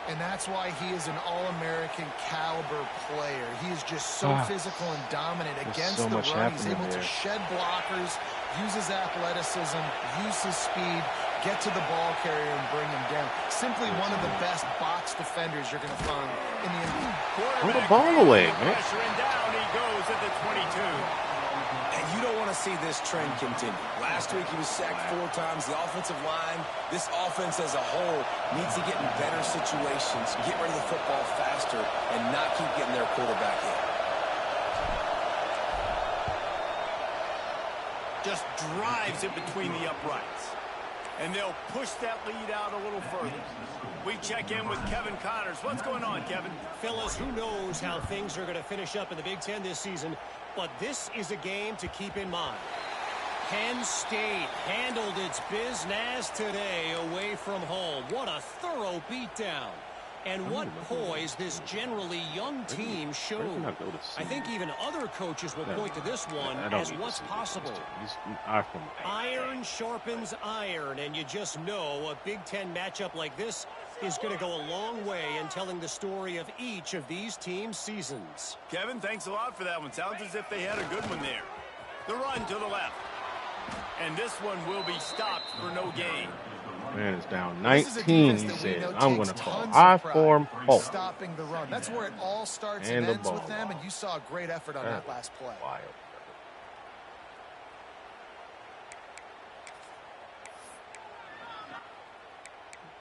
And that's why he is an All-American caliber player. He is just so physical and dominant against so the much run. He's happening able to there. shed blockers, use his athleticism, use his speed, get to the ball carrier and bring him down. Simply one of the best box defenders you're going to find in the NBA. Throw the ball away, man. Pressure and down he goes at the 22. And you don't want to see this trend continue. Last week he was sacked 4 times. The offensive line, this offense as a whole, needs to get in better situations, get rid of the football faster, and not keep getting their quarterback hit. Just drives it between the uprights. And they'll push that lead out a little further. We check in with Kevin Connors. What's going on, Kevin? Fellas, who knows how things are going to finish up in the Big Ten this season, but this is a game to keep in mind. Penn State handled its business today away from home. What a thorough beatdown. And what poise this generally young team showed. I think even other coaches will point to this one as what's possible. Iron sharpens iron, and you just know a Big Ten matchup like this is going to go a long way in telling the story of each of these teams' seasons. Kevin, thanks a lot for that one. Sounds as if they had a good one there. The run to the left. And this one will be stopped for no gain. Man is down This is a 19, defense he that we said. know I'm going takes to call tons high of pride form in halt. stopping the run. That's where it all starts And and the ends ball. with them, and you saw a great effort on that last play. Wild.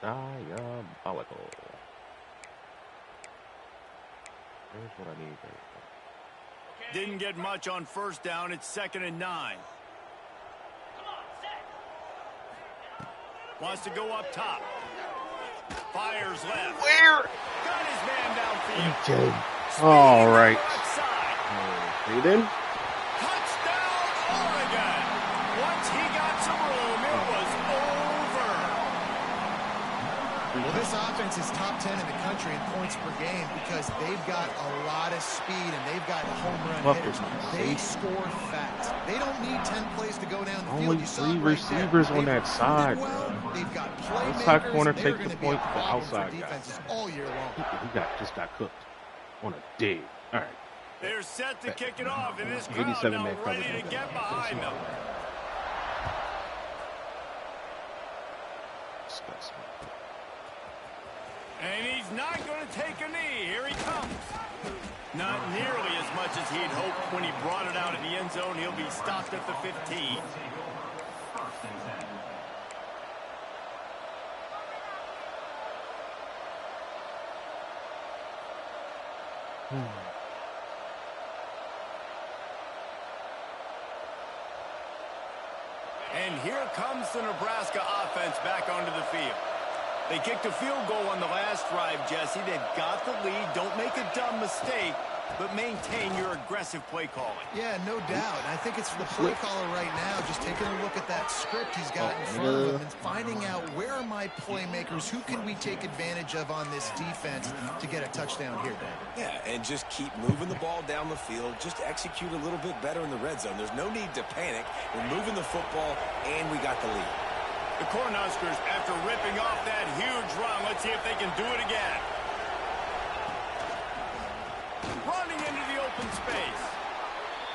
Diabolical. Here's what I need. Didn't get much on first down. It's 2nd and 9. Wants to go up top. Fires left. Where? Got his man downfield. Okay. All right. Left side. See then? Touchdown, Oregon. Once he got some room, it was over. Well, this offense is top 10 in the country in points per game because they've got a lot of speed and they've got home run hitters. They score fast. They don't need 10 plays to go down the field. Only You saw 3 it right receivers there. on They've that side, recruited well. bro. They've got Inside playmakers. corner They're take the gonna be point, a the problem outside for guy. defenses all year long. Just got cooked on a dig. All right. They're set to kick it off, and this crowd 87 now man ready coverage. to get behind them. Disgusting. And he's not going to take a knee. Here he comes. Not nearly as much as he'd hoped when he brought it out in the end zone. He'll be stopped at the 15. And here comes the Nebraska offense back onto the field. They kicked a field goal on the last drive, Jesse. They've got the lead. Don't make a dumb mistake, but maintain your aggressive play calling. Yeah, no doubt. I think it's the play caller right now just taking a look at that script he's got in front of him and finding out where are my playmakers, who can we take advantage of on this defense to get a touchdown here, Dan. Yeah, and just keep moving the ball down the field. Just execute a little bit better in the red zone. There's no need to panic. We're moving the football, and we got the lead. The Cornhuskers, after ripping off that huge run, let's see if they can do it again. Running into the open space.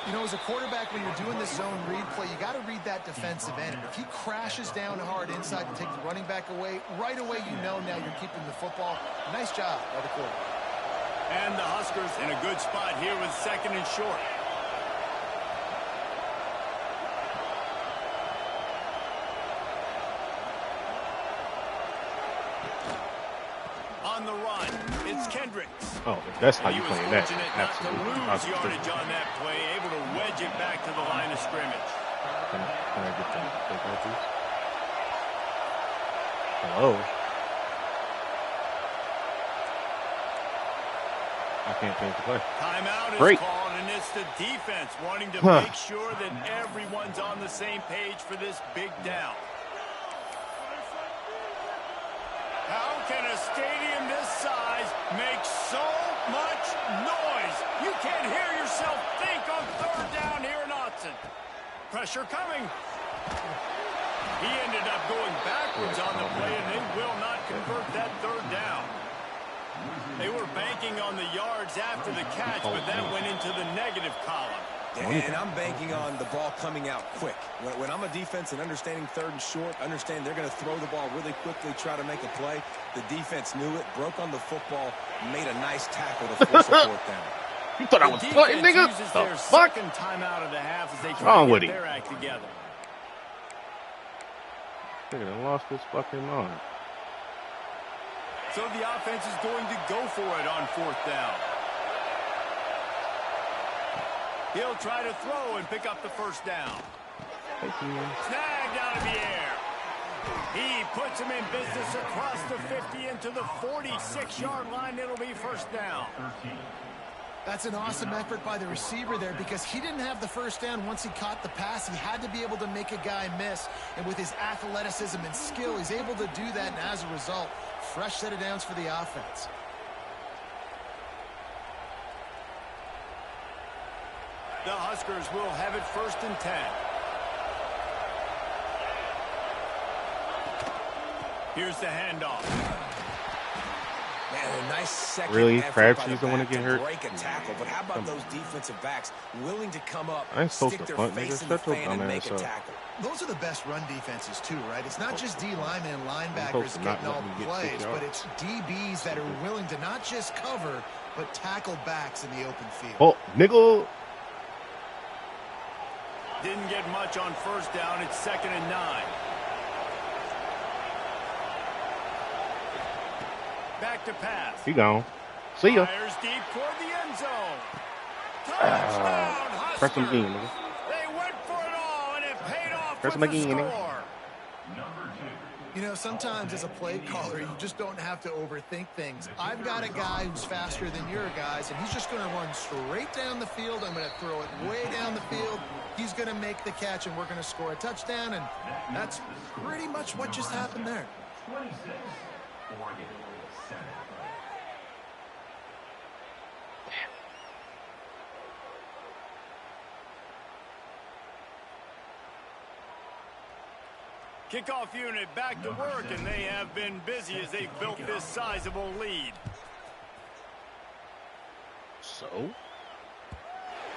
You know, as a quarterback, when you're doing this zone read play, you got to read that defensive end. And if he crashes down hard inside to take the running back away, right away you know now you're keeping the football. Nice job by the quarterback. And the Huskers in a good spot here with 2nd and short. On the run, it's Kendricks. Oh, that's how you He play was that. fortunate not to Absolutely. lose yardage on that play, able to wedge it back to the line of scrimmage. Can I get that? Take that, please? Hello? I can't change the play. Timeout is Great. called, and it's the defense wanting to make sure that everyone's on the same page for this big down. How can a stadium this size make so much noise? You can't hear yourself think on 3rd down here in Autzen. Pressure coming. He ended up going backwards on the play, and they will not convert that 3rd down. They were banking on the yards after the catch, but that went into the negative column. And I'm banking on the ball coming out quick. When I'm a defense and understanding 3rd and short, understand they're going to throw the ball really quickly, try to make a play. The defense knew it, broke on the football, made a nice tackle to force a 4th down. You thought I was playing, nigga? Uses The their fuck? 2nd timeout of the half as they Wrong try with to get him? their act together. Nigga done lost his fucking mind. So the offense is going to go for it on 4th down. He'll try to throw and pick up the 1st down. Snagged out of the air. He puts him in business across the 50 into the 46-yard line. It'll be 1st down. That's an awesome effort by the receiver there because he didn't have the 1st down once he caught the pass. He had to be able to make a guy miss. And with his athleticism and skill, he's able to do that. And as a result, fresh set of downs for the offense. The Huskers will have it 1st and 10. Here's the handoff. Man, a nice second Really? effort Crabtree's by the one to back get hurt? break a tackle, but how about those defensive backs willing to come up, I ain't supposed stick to their punt, face nigga. in the Shut your fan and dumb make ass a up. tackle? Those are the best run defenses too, right? It's not just D linemen and supposed linebackers to not getting all let me the get plays, 6 but yards. it's DBs that are willing to not just cover, but tackle backs in the open field. Oh, nigga. Didn't get much on 1st down. It's 2nd and 9. Back to pass. He gone. See ya. Fires deep toward the end zone. Touchdown, Huskers. Press him again, nigga. They went for it all, and it paid off Press with him the again, nigga. score. You know, sometimes as a play caller, you just don't have to overthink things. I've got a guy who's faster than your guys, and he's just going to run straight down the field. I'm going to throw it way down the field. He's going to make the catch, and we're going to score a touchdown, and that's pretty much what just happened there. 26, Oregon, 7. Kickoff unit back to work, and they have been busy as they've built this sizable lead. So?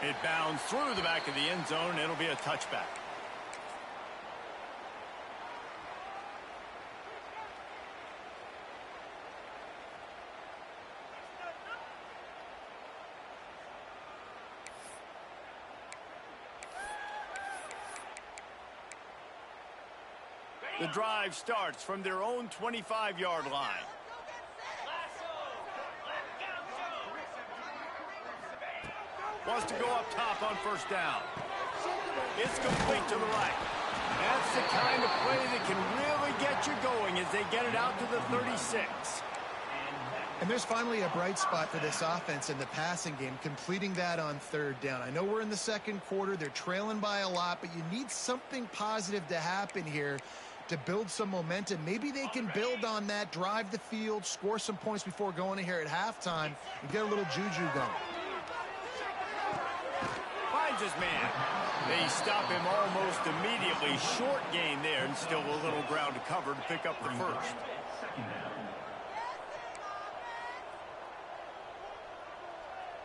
It bounds through the back of the end zone. It'll be a touchback. The drive starts from their own 25-yard line. Wants to go up top on 1st down. It's complete to the right. That's the kind of play that can really get you going as they get it out to the 36. And there's finally a bright spot for this offense in the passing game, completing that on third down. I know we're in the second quarter. They're trailing by a lot, but you need something positive to happen here to build some momentum. Maybe they can build on that, drive the field, score some points before going in here at halftime, and get a little juju going. Finds his man. They stop him almost immediately. Short gain there, and still a little ground to cover to pick up the first.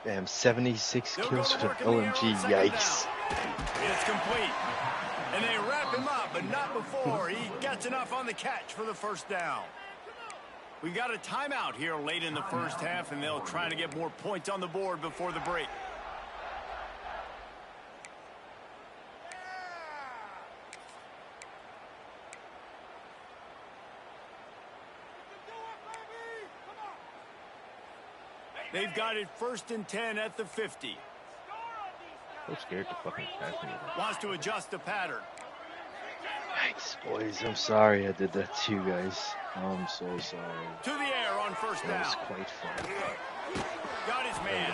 Damn, 76 kills for OMG. Yikes. It's complete. And they wrap him up, but not before he gets enough on the catch for the first down. We got a timeout here late in the first half, and they'll try to get more points on the board before the break. They've got it 1st and 10 at the 50. I'm scared to fucking pass me. Wants to adjust the pattern. Yikes, boys. I'm sorry I did that to you guys. I'm so sorry. To the air on first down. That was quite fun. Got his man.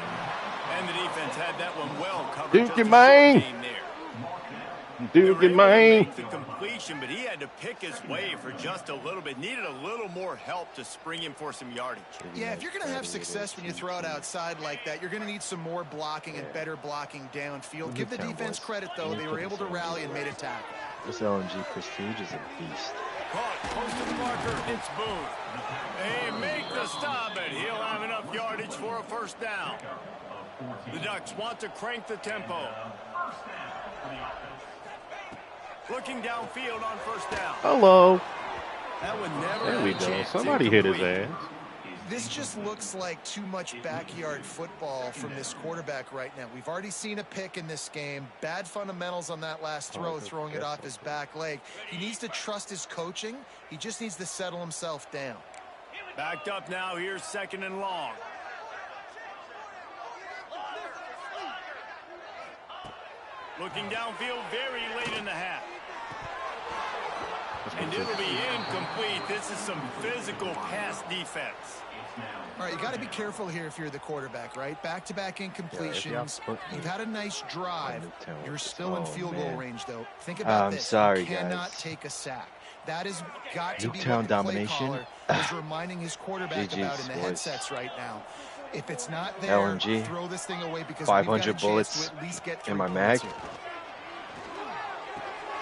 And the defense had that one well covered. Duke just your a man. short gain there. Duke your man. The completion, but he had to pick his way for just a little bit. Needed a little more help to spring him for some yardage. Yeah, if you're going to have success when you throw it outside like that, you're going to need some more blocking and better blocking downfield. Give the defense credit, though. They were able to rally and made a tackle. This LNG Prestige is a beast. Caught close to the marker. It's Boone. They make the stop, and he'll have enough yardage for a first down. The Ducks want to crank the tempo. Looking downfield on first down. Hello. That would never There we have a go. chance. Somebody hit his Incomplete. ass. This just looks like too much backyard football from this quarterback right now. We've already seen a pick in this game. Bad fundamentals on that last throw, throwing it off his back leg. He needs to trust his coaching. He just needs to settle himself down. Backed up now. Here's 2nd and long. Looking downfield very late in the half. And it'll be incomplete. This is some physical pass defense. All right, you got to be careful here if you're the quarterback, right? Back-to-back incompletions. You've had a nice drive. You're still in field goal range, though. Think about this. Sorry, you cannot guys. take a sack. That has got to be Nuketown what the play domination. caller is reminding his quarterback GG's, about in the boys. headsets right now. If it's not there, LNG, throw this thing away because 500 we've got a chance bullets to at least get in 3 my points mag. here.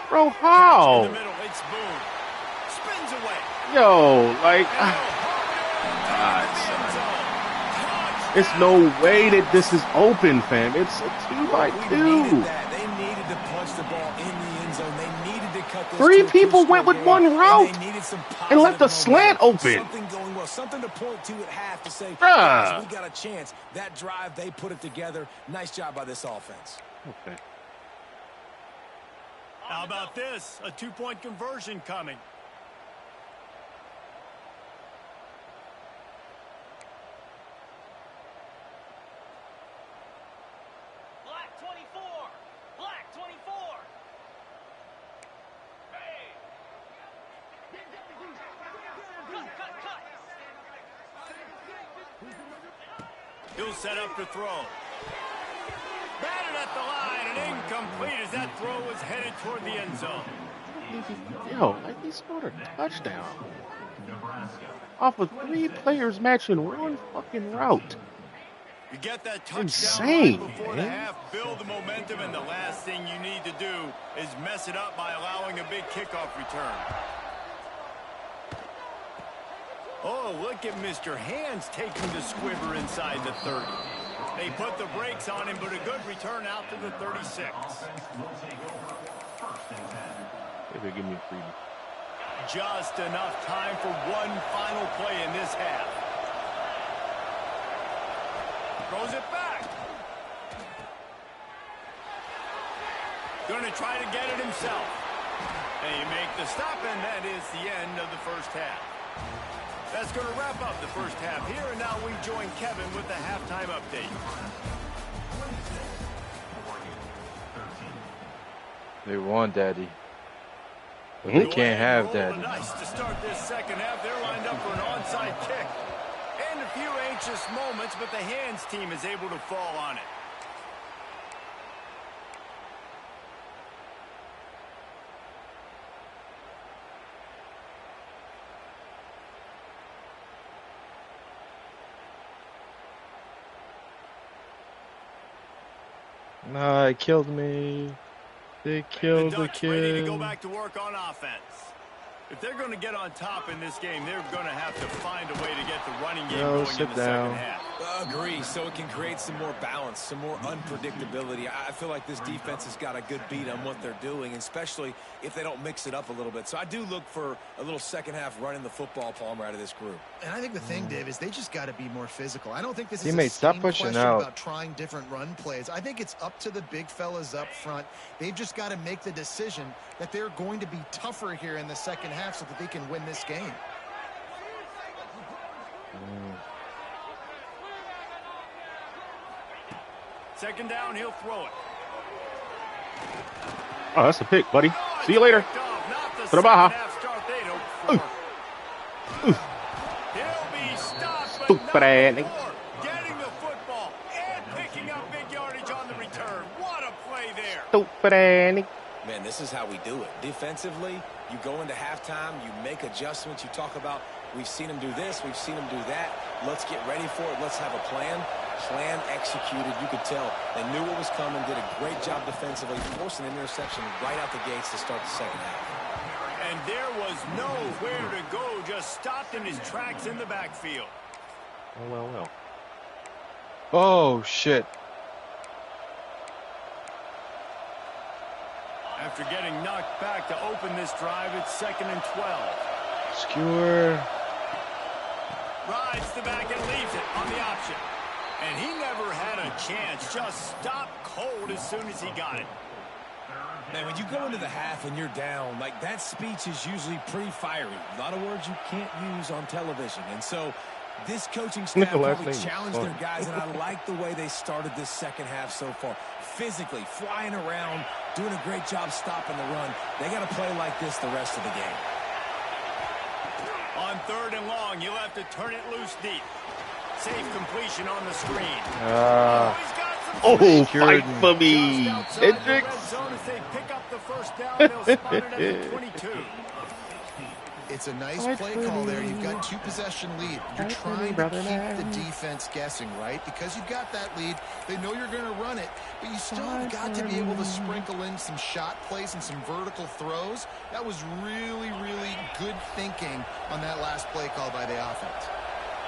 Bro, In how? the middle, it's Boone. Spins away. Yo, like, it's no way that this is open, fam. It's a 2x2. Needed that. They needed to punch the ball in the end zone. They needed to cut this 3 to a people two-score went with game, 1 route and they needed some and left the positive slant momentum. open. Something going well, something to point to at half to say, Bruh. guys, we got a chance. That drive, they put it together. Nice job by this offense. Okay. How about this? A 2-point conversion coming. Black 24. Black 24. Cut. He'll set up to throw. Batted at the line and incomplete as that throw was headed toward the end zone. Yo, like he scored a touchdown off of 3 players matching 1 fucking route. You get that touchdown Insane, right before man. the half, build the momentum, and the last thing you need to do is mess it up by allowing a big kickoff return. Oh, look at Mr. Hands taking the squibber inside the 30. They put the brakes on him, but a good return out to the 36. Maybe give me a freebie. Just enough time for one final play in this half. Throws it back. Going to try to get it himself. They make the stop, and that is the end of the first half. That's going to wrap up the first half here, and now we join Kevin with the halftime update. They won, Daddy. They can't have that. Nice to start this second half. They're lined up for an onside kick. And a few anxious moments, but the hands team is able to fall on it. Nah, it killed me. They killed the Ducks ready to go kid. back to work on offense. If they're going to get on top in this game, they're going to have to find a way to get the running game going in the second half. Agree. So it can create some more balance, some more unpredictability. I feel like this defense has got a good beat on what they're doing, especially if they don't mix it up a little bit. So I do look for a little second half running the football, Palmer, out of this group. And I think the thing, Dave, is they just got to be more physical. I don't think this is Teammates, a stop scheme pushing question out. about trying different run plays. I think it's up to the big fellas up front. They've just got to make the decision that they're going to be tougher here in the second half so that they can win this game. Second down, he'll throw it. Oh, that's a pick, buddy. See you later. Trabaja. He'll be stopped, but Stupid ass nigga. getting the football and picking up big yardage on the return. What a play there. Stupid ass nigga. Man, this is how we do it. Defensively, you go into halftime, you make adjustments. You talk about, we've seen them do this, we've seen them do that. Let's get ready for it. Let's have a plan. Plan executed. You could tell they knew what was coming, did a great job defensively, forcing an interception right out the gates to start the second half. And there was nowhere to go, just stopped in his tracks in the backfield. Well. Oh, shit. After getting knocked back to open this drive, it's 2nd and 12. Skewer. Rides the back and leaves it on the option. And he never had a chance. Just stopped cold as soon as he got it. Man, when you go into the half and you're down, like, that speech is usually pretty fiery. A lot of words you can't use on television. And so this coaching staff probably challenged their guys, and I like the way they started this second half so far. Physically, flying around, doing a great job stopping the run. They got to play like this the rest of the game. On 3rd and long, you'll have to turn it loose deep. Safe completion on the screen. Fight for me, Hendricks. As they pick up the first down, they'll spot it at the 22. It's a nice play call there. You've got 2-possession lead. You're trying to keep the defense guessing, right? Because you've got that lead, they know you're going to run it, but you still have got to be able to sprinkle in some shot plays and some vertical throws. That was really, really good thinking on that last play call by the offense.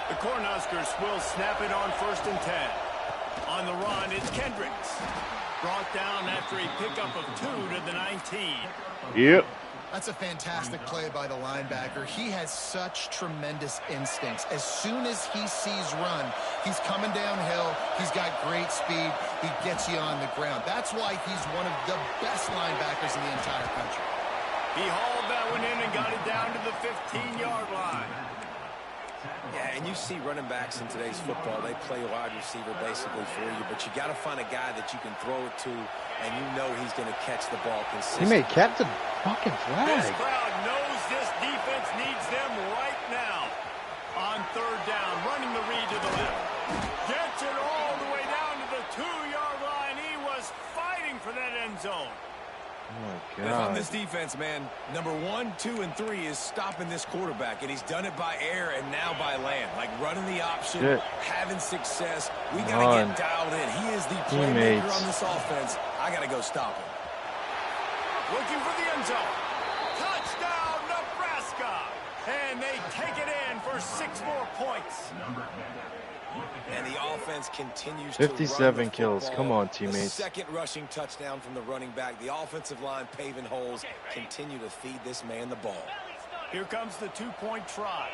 The Cornhuskers will snap it on 1st and 10. On the run, it's Kendricks. Brought down after a pickup of 2 to the 19. Yep. That's a fantastic play by the linebacker. He has such tremendous instincts. As soon as he sees run, he's coming downhill. He's got great speed. He gets you on the ground. That's why he's one of the best linebackers in the entire country. He hauled that one in and got it down to the 15-yard line. Yeah, and you see running backs in today's football, they play wide receiver basically for you, but you got to find a guy that you can throw it to, and you know he's going to catch the ball consistently. He made captain fucking flag. This crowd knows this defense needs them right now. On 3rd down, running the read to the left. Gets it all the way down to the 2-yard line. He was fighting for that end zone. Oh, my If I'm God. this defense, man, number 1, 2, and 3 is stopping this quarterback, and he's done it by air and now by land. Like running the option, having success. We got to get dialed in. He is the playmaker on this offense. I got to go stop him. Looking for the end zone. Touchdown, Nebraska. And they take it in for 6 more points. And the offense continues 57 to kills. Come on, teammates. The 2nd rushing touchdown from the running back. The offensive line paving holes. Continue to feed this man the ball. Here comes the 2-point try.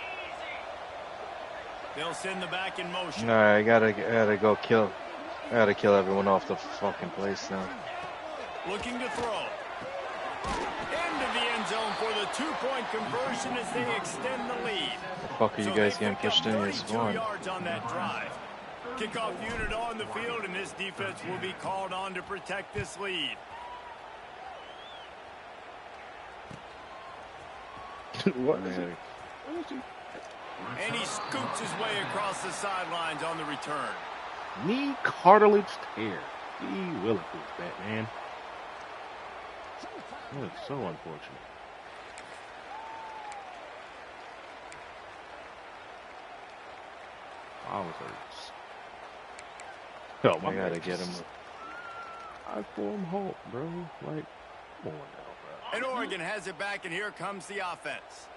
They'll send the back in motion. All right, I gotta go kill. I gotta kill everyone off the fucking place now. Looking to throw. Into the end zone for the 2-point conversion as they extend the lead. The fuck are you guys getting pushed in your 32 spawn? yards on that drive. Kickoff unit on the field, and this defense will be called on to protect this lead. What is it? And he scoots his way across the sidelines on the return. Knee cartilage tear. Gee willikers, Batman. That is so unfortunate. I was hurt. Oh, my I gotta get him. I form halt, bro. Like, come on now, bro. And Oregon has it back, and here comes the offense.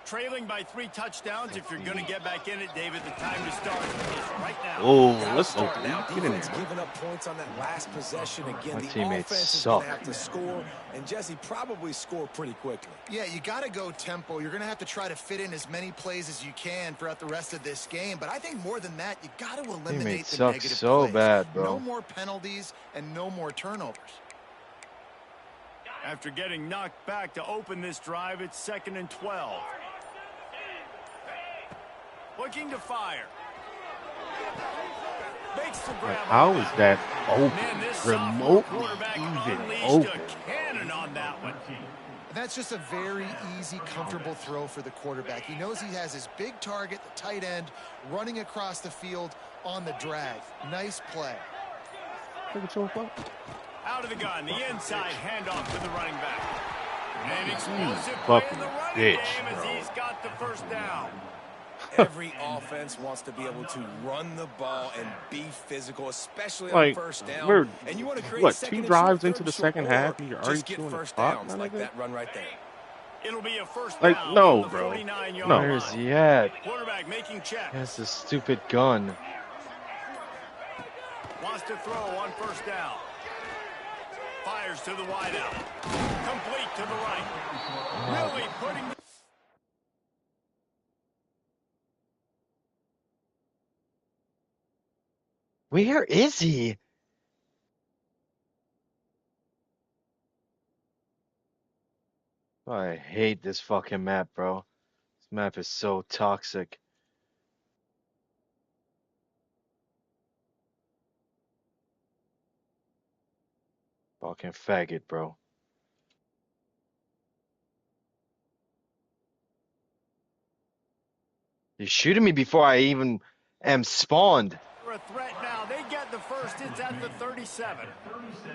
Trailing by 3 touchdowns. If you're going to get back in it, David, the time to start is right now. Oh, let's go. Now, Get in defense there. giving up points on that last possession. Again, My the teammates offense is going suck. to have to score, and Jesse probably score pretty quickly. Yeah, you got to go tempo. You're going to have to try to fit in as many plays as you can throughout the rest of this game. But I think more than that, you got to eliminate Teammates the suck negative so plays. bad, bro. No more penalties and no more turnovers. After getting knocked back to open this drive, it's 2nd and 12. Looking to fire. Makes the grab. How is that open? Man, this Remotely quarterback even unleashed open. a cannon on that one. That's just a very easy, comfortable throw for the quarterback. He knows he has his big target, the tight end, running across the field on the drag. Nice play. Out of the gun, the inside handoff to the running back. An explosive play Fucking in the running bitch, game as bro. he's got the first down. Every offense wants to be able to run the ball and be physical, especially on Like, first down. we're, And you want to create what, second 2 and drives short, into third the and short, second or half, and you're already just get doing first a clock, downs my like nigga? that run right there. It'll be a first Like, down no, from the bro. 49-yard No. line. Where is he at? Quarterback making check. He has this stupid gun. Wants to throw on first down. Fires to the wideout. Complete to the right. Really putting the... Where is he? Oh, I hate this fucking map, bro. This map is so toxic. Fucking faggot, bro. He's shooting me before I even am spawned. A threat now. They get the first. It's at the 37.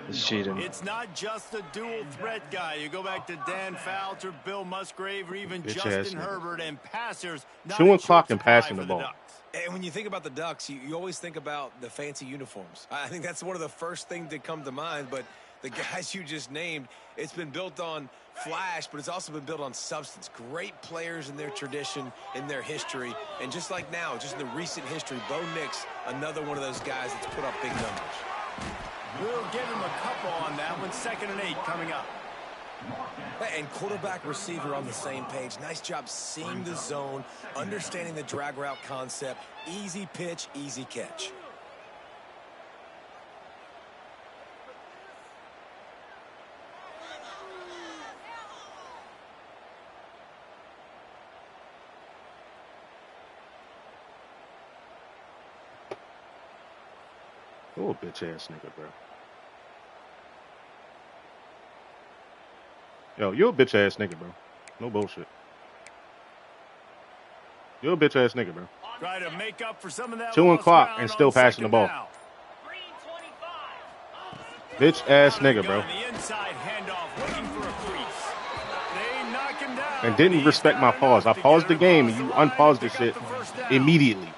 He's cheating. It's not just a dual threat guy. You go back to Dan Fouts or Bill Musgrave or even Bitch Justin ass nigga. Herbert and passers. Not Chewing in clock short and supply passing for the ball. Ducks. And when you think about the Ducks, you always think about the fancy uniforms. I think that's one of the first things that come to mind, but the guys you just named, it's been built on flash, but it's also been built on substance. Great players in their tradition, in their history, and just like now, just in the recent history, Bo Nix, another one of those guys that's put up big numbers. We'll give him a couple on that one. 2nd and 8 coming up. And quarterback receiver on the same page. Nice job seeing the zone, understanding the drag route concept. Easy pitch, easy catch. Oh, bitch ass nigga, bro. Yo, you're a bitch ass nigga, bro. No bullshit. You're a bitch ass nigga, bro. Try to make up for some of that Chewing lost clock ground and still on passing the 2nd ball. down. Green 25. Bitch ass Out of the nigga, bro. gun, the inside handoff, looking for a crease. They knock him down. And didn't He's respect my got pause. I enough to paused get the game and across you the line unpaused and this pick shit up the first down. immediately.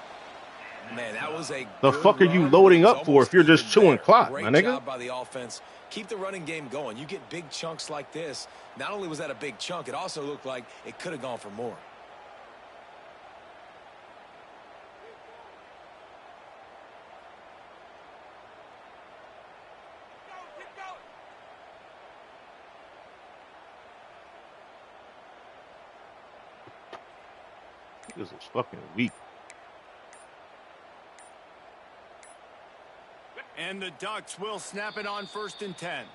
Man, that was a The good fuck are you run, loading but it was up for if you're just almost chewing even clock, there. my Great nigga? job by the offense. Keep the running game going. You get big chunks like this. Not only was that a big chunk, it also looked like it could have gone for more. This is fucking weak. And the Ducks will snap it on 1st and 10.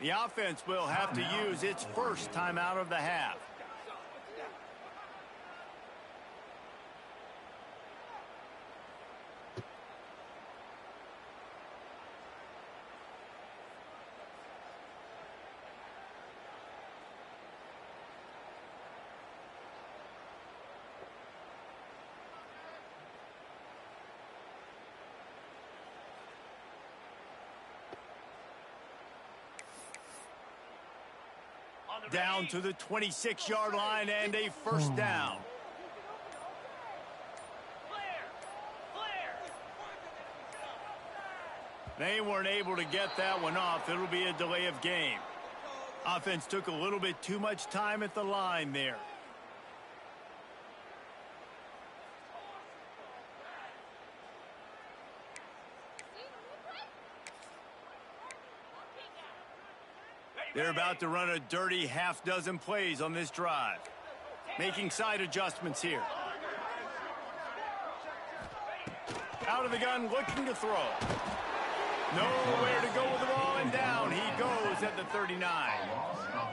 The offense will have to use its first timeout of the half. Down to the 26-yard line and a first down. They weren't able to get that one off. It'll be a delay of game. Offense took a little bit too much time at the line there. They're about to run a dirty half-dozen plays on this drive. Making side adjustments here. Out of the gun, looking to throw. Nowhere to go with the ball, and down he goes at the 39.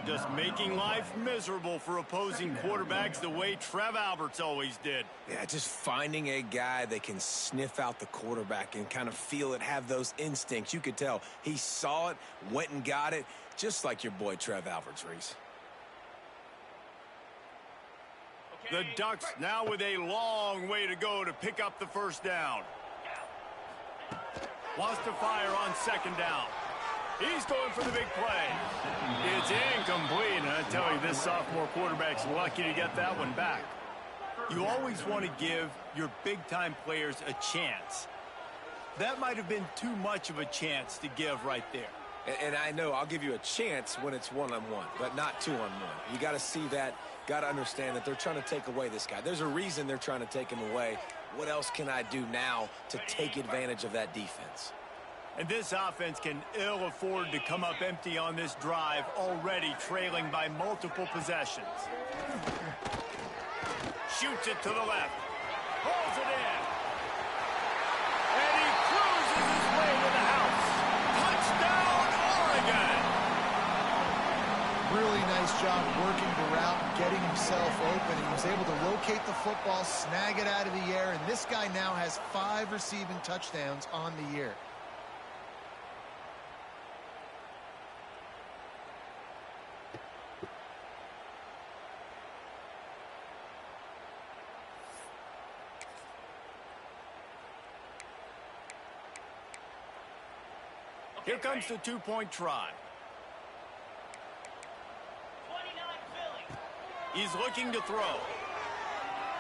Just making life miserable for opposing quarterbacks the way Trev Alberts always did. Yeah, just finding a guy that can sniff out the quarterback and kind of feel it, have those instincts. You could tell he saw it, went and got it, just like your boy Trev Alberts, Reese. The Ducks now with a long way to go to pick up the first down. Wants to fire on second down. He's going for the big play. It's incomplete, and I tell you, this sophomore quarterback's lucky to get that one back. You always want to give your big-time players a chance. That might have been too much of a chance to give right there. And I know I'll give you a chance when it's one-on-one, but not two-on-one. You got to see that, got to understand that they're trying to take away this guy. There's a reason they're trying to take him away. What else can I do now to take advantage of that defense? And this offense can ill afford to come up empty on this drive, already trailing by multiple possessions. Shoots it to the left. Pulls it in. And he cruises his way to the house. Touchdown, Oregon! Really nice job working the route, getting himself open. He was able to locate the football, snag it out of the air, and this guy now has 5 receiving touchdowns on the year. Here comes the two-point try. 29 Philly. He's looking to throw.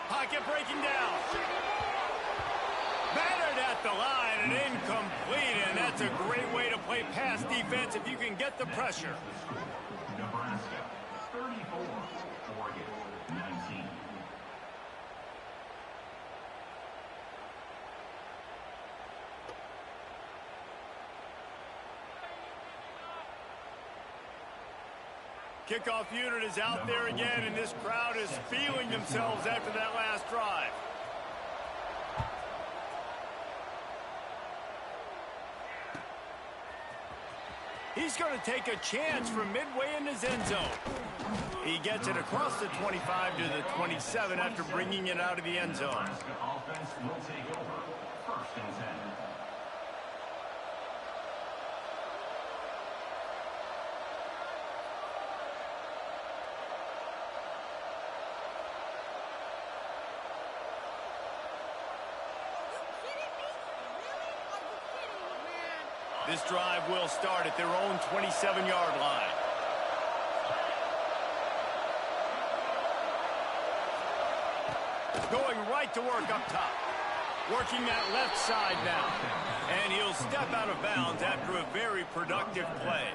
Pocket breaking down. Battered at the line and incomplete, and that's a great way to play pass defense if you can get the pressure. Nebraska 34, Oregon 19. Kickoff unit is out there again, and this crowd is feeling themselves after that last drive. He's going to take a chance from midway in his end zone. He gets it across the 25 to the 27 after bringing it out of the end zone. Nebraska offense will take over. First and 10. This drive will start at their own 27-yard line. Going right to work up top. Working that left side now. And he'll step out of bounds after a very productive play.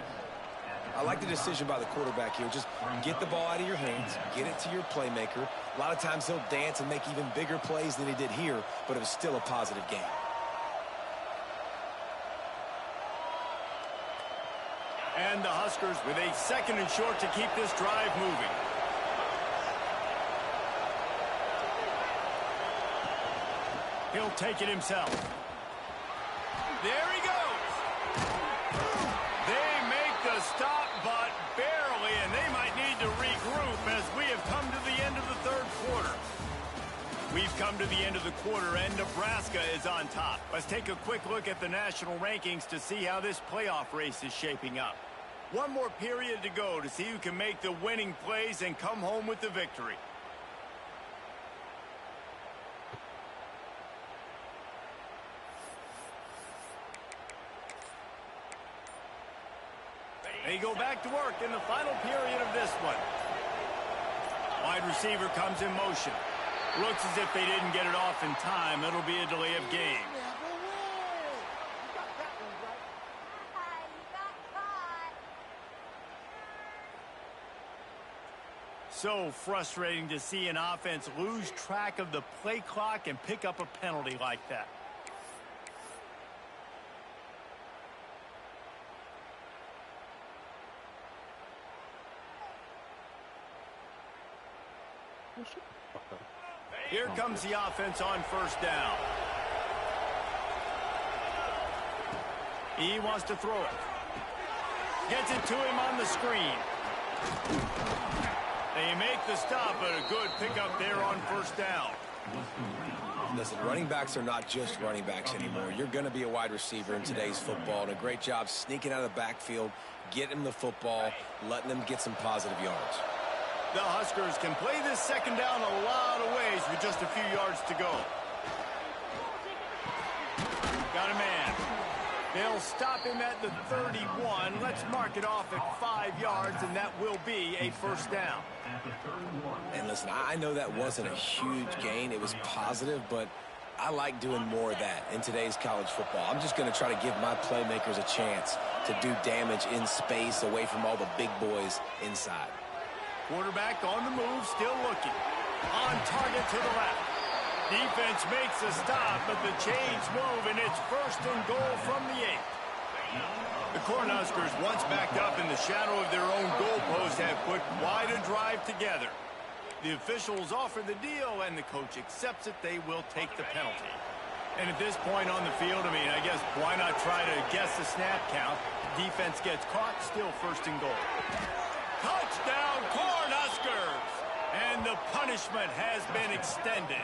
I like the decision by the quarterback here. Just get the ball out of your hands, get it to your playmaker. A lot of times he'll dance and make even bigger plays than he did here, but it was still a positive game. And the Huskers with a second and short to keep this drive moving. He'll take it himself. There he goes. They make the stop, but barely, and they might need to regroup as we have come to the end of the third quarter. We've come to the end of the quarter, and Nebraska is on top. Let's take a quick look at the national rankings to see how this playoff race is shaping up. One more period to go to see who can make the winning plays and come home with the victory. They go back to work in the final period of this one. Wide receiver comes in motion. Looks as if they didn't get it off in time. It'll be a delay of game. So frustrating to see an offense lose track of the play clock and pick up a penalty like that. Here comes the offense on first down. He wants to throw it. Gets it to him on the screen. They make the stop, but a good pickup there on first down. Listen, running backs are not just running backs anymore. You're going to be a wide receiver in today's football, and a great job sneaking out of the backfield, getting them the football, letting them get some positive yards. The Huskers can play this second down a lot of ways with just a few yards to go. Got a man. They'll stop him at the 31. Let's mark it off at 5 yards, and that will be a first down. And listen, I know that wasn't a huge gain. It was positive, but I like doing more of that in today's college football. I'm just going to try to give my playmakers a chance to do damage in space away from all the big boys inside. Quarterback on the move, still looking. On target to the left. Defense makes a stop, but the chains move, and it's first and goal from the 8. The Cornhuskers, once backed up in the shadow of their own goalpost, have put quite a drive together. The officials offer the deal, and the coach accepts it. They will take the penalty. And at this point on the field, I mean, I guess why not try to guess the snap count? Defense gets caught, still first and goal. Touchdown, Cornhuskers! And the punishment has been extended.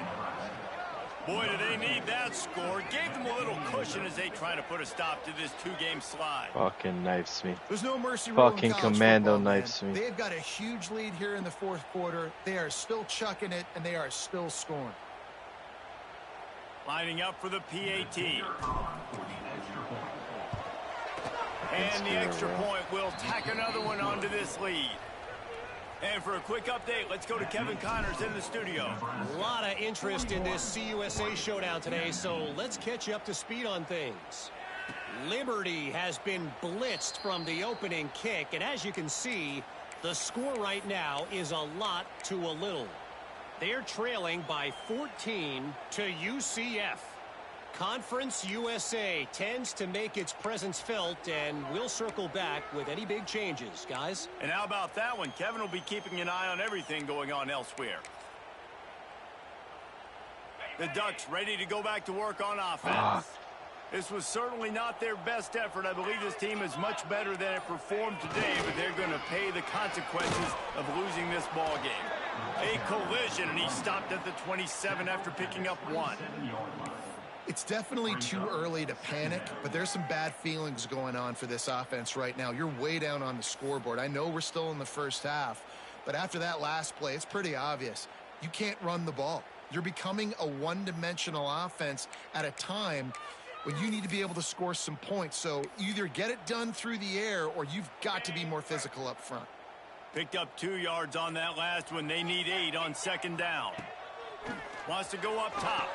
Boy, do they need that score. Gave them a little cushion as they try to put a stop to this 2-game slide. Fucking knifes me. There's no mercy rule in Fucking college commando football, man. knifes me. They've got a huge lead here in the fourth quarter. They are still chucking it, and they are still scoring. Lining up for the PAT. And the extra point will tack another one onto this lead. And for a quick update, let's go to Kevin Connors in the studio. A lot of interest in this CUSA showdown today, so let's catch you up to speed on things. Liberty has been blitzed from the opening kick, and as you can see, the score right now is a lot to a little. They're trailing by 14 to UCF. Conference USA tends to make its presence felt, and we'll circle back with any big changes, guys. And how about that one? Kevin will be keeping an eye on everything going on elsewhere. The Ducks ready to go back to work on offense. This was certainly not their best effort. I believe this team is much better than it performed today, but they're going to pay the consequences of losing this ball game. A collision, and he stopped at the 27 after picking up 1. It's definitely too early to panic, but there's some bad feelings going on for this offense right now. You're way down on the scoreboard. I know we're still in the first half, but after that last play, it's pretty obvious. You can't run the ball. You're becoming a one-dimensional offense at a time when you need to be able to score some points. So either get it done through the air or you've got to be more physical up front. Picked up 2 yards on that last one. They need 8 on second down. Wants to go up top.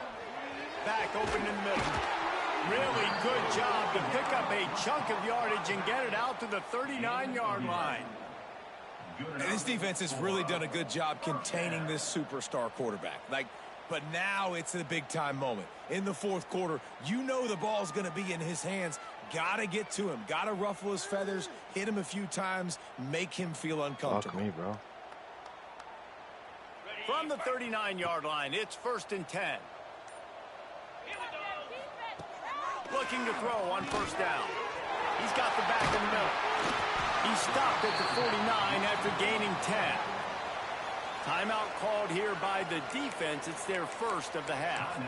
Back open in the middle. Really good job to pick up a chunk of yardage and get it out to the 39-yard line. And this defense has really done a good job containing this superstar quarterback. But now it's the big-time moment. In the fourth quarter, you know the ball's going to be in his hands. Got to get to him. Got to ruffle his feathers, hit him a few times, make him feel uncomfortable. Fuck me, bro. From the 39-yard line, it's first and 10. Looking to throw on first down. He's got the back in the middle. He stopped at the 49 after gaining 10. Timeout called here by the defense. It's their first of the half.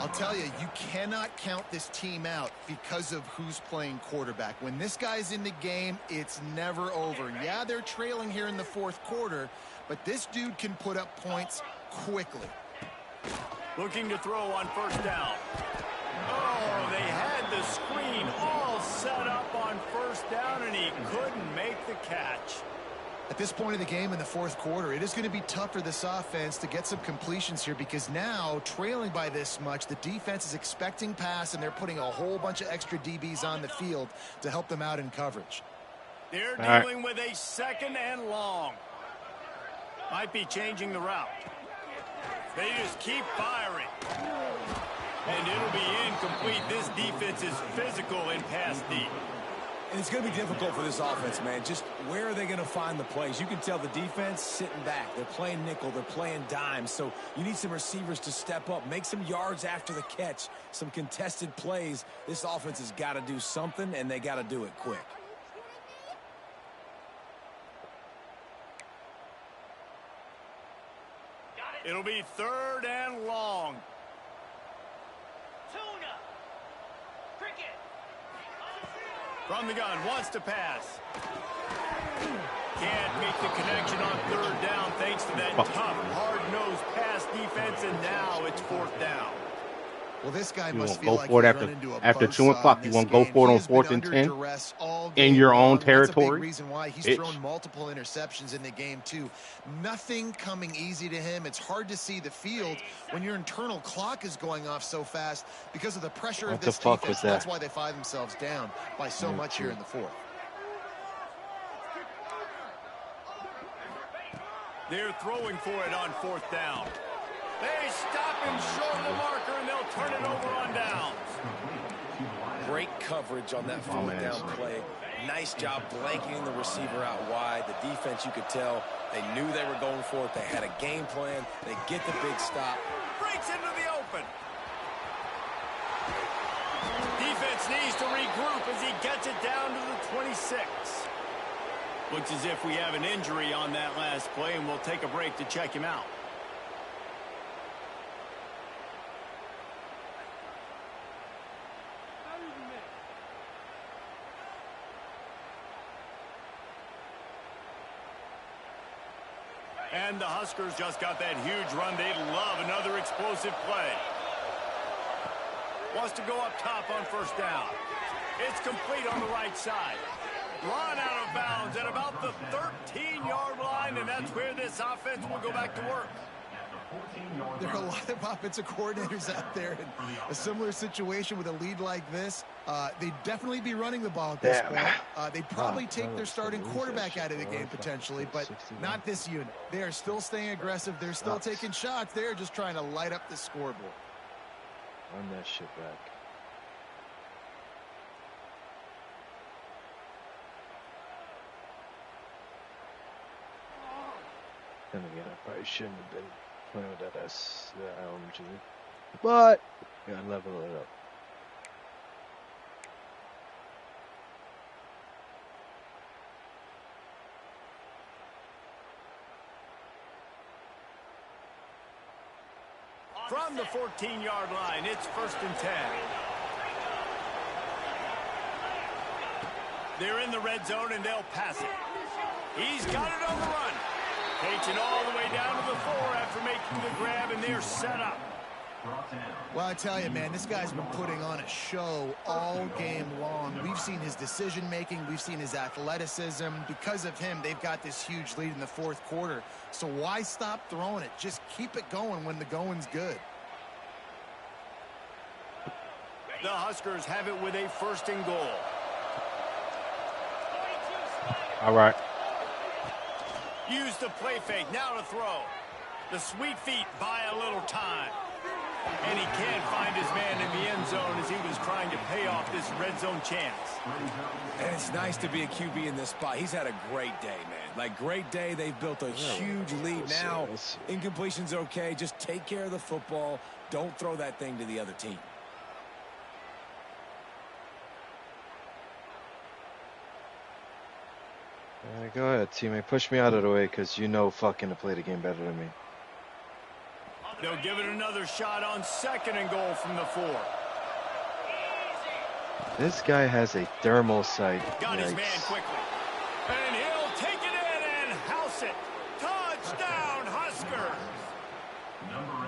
I'll tell you, you cannot count this team out because of who's playing quarterback. When this guy's in the game, it's never over. Yeah, they're trailing here in the fourth quarter, but this dude can put up points quickly. Looking to throw on first down. Oh, they had the screen all set up on first down, and he couldn't make the catch. At this point of the game in the fourth quarter, it is going to be tough for this offense to get some completions here because now, trailing by this much, the defense is expecting pass, and they're putting a whole bunch of extra DBs on the field to help them out in coverage. They're dealing with a second and long. Might be changing the route. They just keep firing. And it'll be incomplete. This defense is physical in pass deep. And it's going to be difficult for this offense, man. Just where are they going to find the plays? You can tell the defense sitting back. They're playing nickel. They're playing dime. So you need some receivers to step up, make some yards after the catch, some contested plays. This offense has got to do something, and they got to do it quick. It'll be third and long. Tuna. Cricket. From the gun, wants to pass. Can't make the connection on third down thanks to that tough, hard-nosed pass defense, and now it's fourth down. Well, this guy You must won't feel go like for it he's run into a after 2 buzzsaw o'clock. in You this won't go game. for it He on has been 4th and under 10 duress all in game your own long. That's a territory. big reason why he's Bitch. thrown multiple interceptions in the game, too. Nothing coming easy to him. It's hard to see the field when your internal clock is going off so fast because of the pressure What of the this fuck defense. was that? That's why they find themselves down by so much here in the fourth. They're throwing for it on fourth down. They stop him short of the marker, and they'll turn it over on downs. Great coverage on that fourth down play. Nice job blanketing the receiver out wide. The defense, you could tell, they knew they were going for it. They had a game plan. They get the big stop. Breaks into the open. Defense needs to regroup as he gets it down to the 26. Looks as if we have an injury on that last play, and we'll take a break to check him out. And the Huskers just got that huge run. They love another explosive play. Wants to go up top on first down. It's complete on the right side. Run out of bounds at about the 13-yard line, and that's where this offense will go back to work. There are a lot of offensive coordinators out there in a similar situation with a lead like this. They'd definitely be running the ball at this point. They'd probably take their starting quarterback out of the game potentially, but not this unit. They are still staying aggressive. They're still taking shots. They're just trying to light up the scoreboard. Run that shit back. Then again, I probably shouldn't have been playing with that LMG. But, gotta level it up. From the 14-yard line, it's first and 10. They're in the red zone, and they'll pass it. He's got it on the run. Takes it all the way down to the 4 after making the grab, and they're set up. Well, I tell you, man, this guy's been putting on a show all game long. We've seen his decision-making. We've seen his athleticism. Because of him, they've got this huge lead in the fourth quarter. So why stop throwing it? Just keep it going when the going's good. The Huskers have it with a first and goal. All right. Use the play fake. Now to throw. The sweet feet buy a little time. And he can't find his man in the end zone as he was trying to pay off this red zone chance. And it's nice to be a QB in this spot. He's had a great day, man. Like, great day. They've built a huge lead. Now, incompletion's okay. Just take care of the football. Don't throw that thing to the other team. Go ahead, teammate. Push me out of the way because you know fucking to play the game better than me. They'll give it another shot on second and goal from the 4. This guy has a thermal sight. Got his Yikes. man quickly. And he'll take it in and house it. Touchdown, Huskers.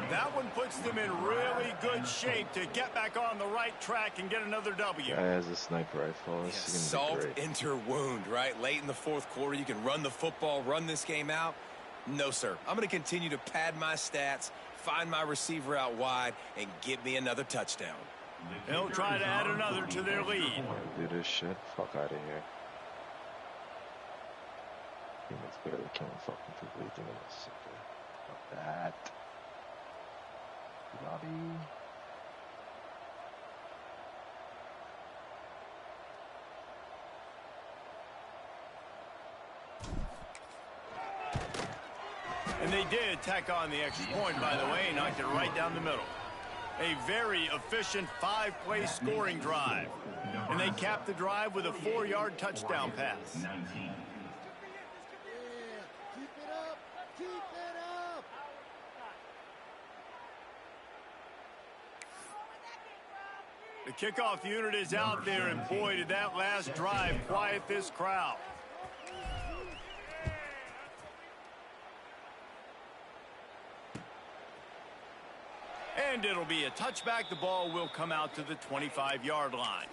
That one puts them in really good shape to get back on the right track and get another W. Guy has a sniper rifle. Yeah, This is salt gonna be great. enter wound, right? Late in the fourth quarter, you can run the football, run this game out. No, sir. I'm going to continue to pad my stats, find my receiver out wide, and get me another touchdown. They'll try to add another to their lead. Do this shit. Fuck out of here. Teammates barely killing fucking people. You think I'm sick of that? Lobby. And they did tack on the extra point, by the way, knocked it right down the middle. A very efficient 5-play scoring drive. And they capped the drive with a 4-yard touchdown pass. 19. The kickoff unit is out there, and boy, did that last drive quiet this crowd. And it'll be a touchback. The ball will come out to the 25-yard line.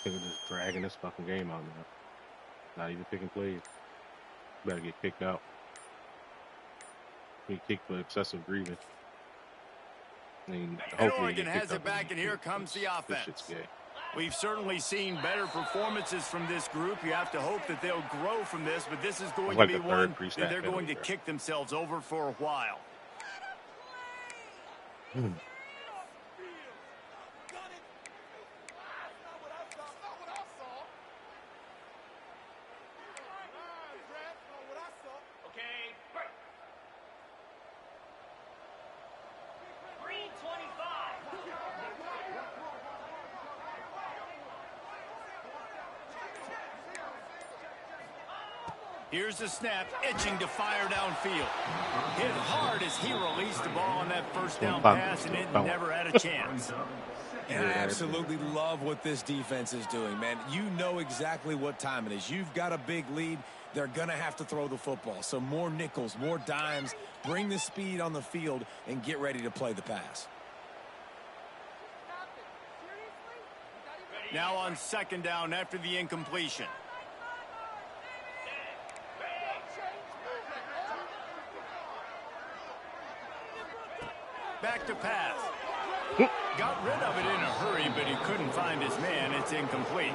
They're just dragging this fucking game out now. Not even picking plays. Better get kicked out. Get kicked for excessive grieving. And Oregon has it back, and here comes the offense. We've certainly seen better performances from this group. You have to hope that they'll grow from this, but this is going to be one that they're going to kick themselves over for a while. Here's the snap, itching to fire downfield. Hit hard as he released the ball on that first down pass, and it never had a chance. And I absolutely love what this defense is doing, man. You know exactly what time it is. You've got a big lead. They're going to have to throw the football. So more nickels, more dimes. Bring the speed on the field and get ready to play the pass. Now on second down after the incompletion. Back to pass. Got rid of it in a hurry, but he couldn't find his man. It's incomplete.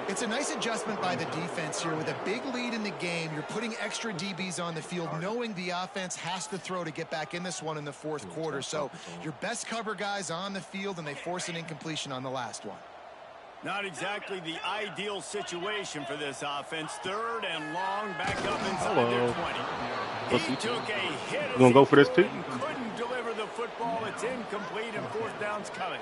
It's a nice adjustment by the defense here. With a big lead in the game, you're putting extra DBs on the field, knowing the offense has to throw to get back in this one in the fourth quarter. So your best cover guys on the field, and they force an incompletion on the last one. Not exactly the ideal situation for this offense. Third and long, back up inside their 20. He took a hit. You gonna go for this too? Couldn't deliver the football. It's incomplete, and fourth down's coming.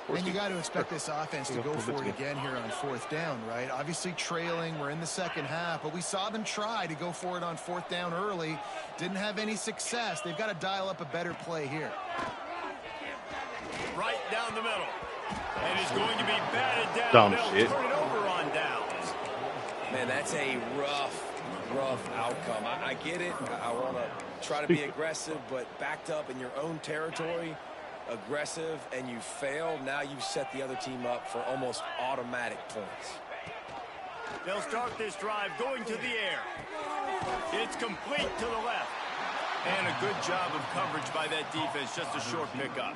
And you got to expect this offense to go for it again here on fourth down, right? Obviously trailing. We're in the second half, but we saw them try to go for it on fourth down early. Didn't have any success. They've got to dial up a better play here. Right down the middle. And it's going to be batted down. Dumb They'll shit. turn it over on downs. Man, that's a rough outcome. I get it. I want to try to be aggressive, but backed up in your own territory, aggressive, and you fail. Now you've set the other team up for almost automatic points. They'll start this drive going to the air. It's complete to the left. And a good job of coverage by that defense. Just a short pickup.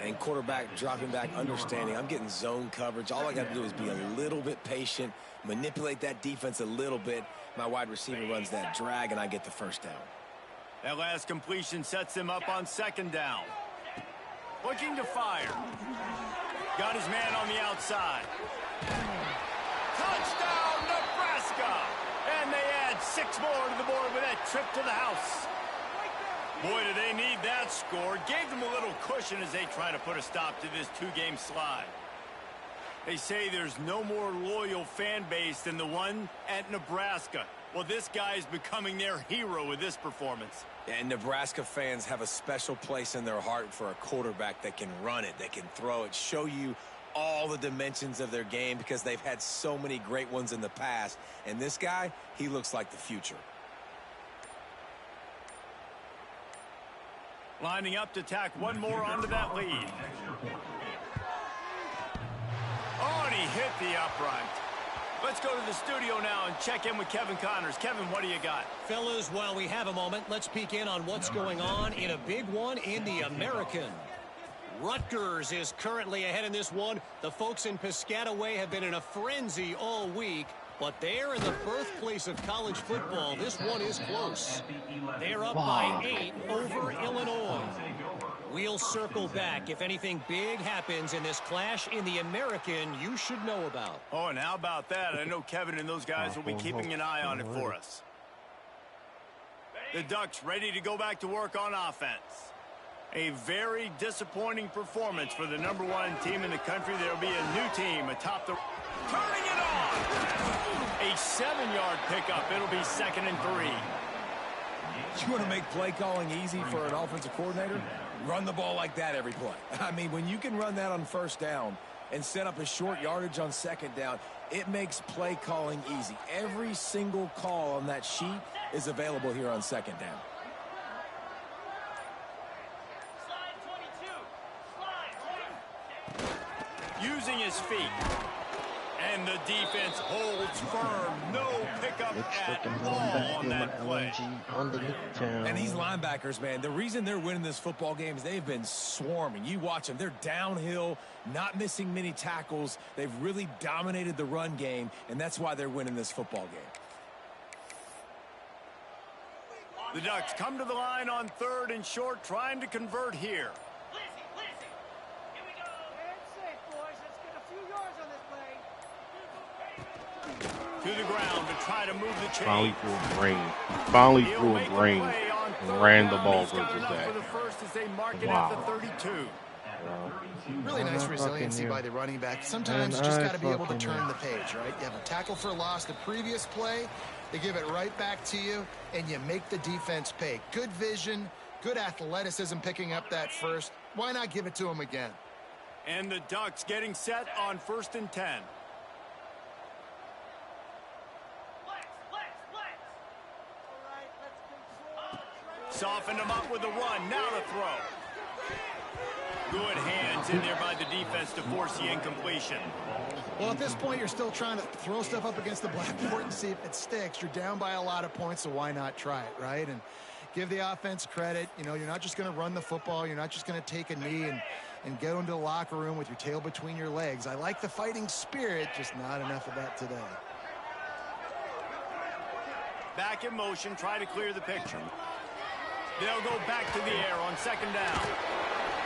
And quarterback dropping back, understanding I'm getting zone coverage. All I got to do is be a little bit patient, manipulate that defense a little bit. My wide receiver runs that drag, and I get the first down. That last completion sets him up on second down. Looking to fire. Got his man on the outside. Touchdown, Nebraska! And they add 6 more to the board with that trip to the house. Boy, do they need that score. Gave them a little cushion as they try to put a stop to this 2-game slide. They say there's no more loyal fan base than the one at Nebraska. Well, this guy is becoming their hero with this performance. And Nebraska fans have a special place in their heart for a quarterback that can run it, that can throw it, show you all the dimensions of their game because they've had so many great ones in the past. And this guy, he looks like the future. Lining up to tack one more onto that lead. Oh, and he hit the upright. Let's go to the studio now and check in with Kevin Connors. Kevin, what do you got? Fellas, while we have a moment, let's peek in on what's going on in a big one in the American. Rutgers is currently ahead in this one. The folks in Piscataway have been in a frenzy all week, but they're in the birthplace of college football. This one is close. They're up by 8 over Illinois. We'll circle back if anything big happens in this clash in the American you should know about. Oh, and how about that? I know Kevin and those guys will be keeping an eye on it for us. The Ducks ready to go back to work on offense. A very disappointing performance for the #1 team in the country. There'll be a new team atop the... Turning it on! A 7-yard pickup. It'll be 2nd and 3. You want to make play calling easy for an offensive coordinator? Run the ball like that every play. I mean, when you can run that on 1st down and set up a short yardage on 2nd down, it makes play calling easy. Every single call on that sheet is available here on 2nd down. Using his feet. And the defense holds firm. No pickup at all on that play. And these linebackers, man, the reason they're winning this football game is they've been swarming. You watch them. They're downhill, not missing many tackles. They've really dominated the run game, and that's why they're winning this football game. The Ducks come to the line on 3rd and short, trying to convert here. To the ground to try to move the chain. Finally threw a brain. Finally threw a brain and ran the ball versus that. Wow. Really nice resiliency by the running back. Sometimes you just got to be able to turn the page, right? You have a tackle for a loss the previous play. They give it right back to you, and you make the defense pay. Good vision, good athleticism picking up that first. Why not give it to them again? And the Ducks getting set on 1st and 10. Softened him up with the run. Now the throw. Good hands in there by the defense to force the incompletion. Well, at this point, you're still trying to throw stuff up against the blackboard and see if it sticks. You're down by a lot of points, so why not try it, right? And give the offense credit. You know, you're not just going to run the football. You're not just going to take a knee and go into the locker room with your tail between your legs. I like the fighting spirit, just not enough of that today. Back in motion, try to clear the picture. They'll go back to the air on 2nd down.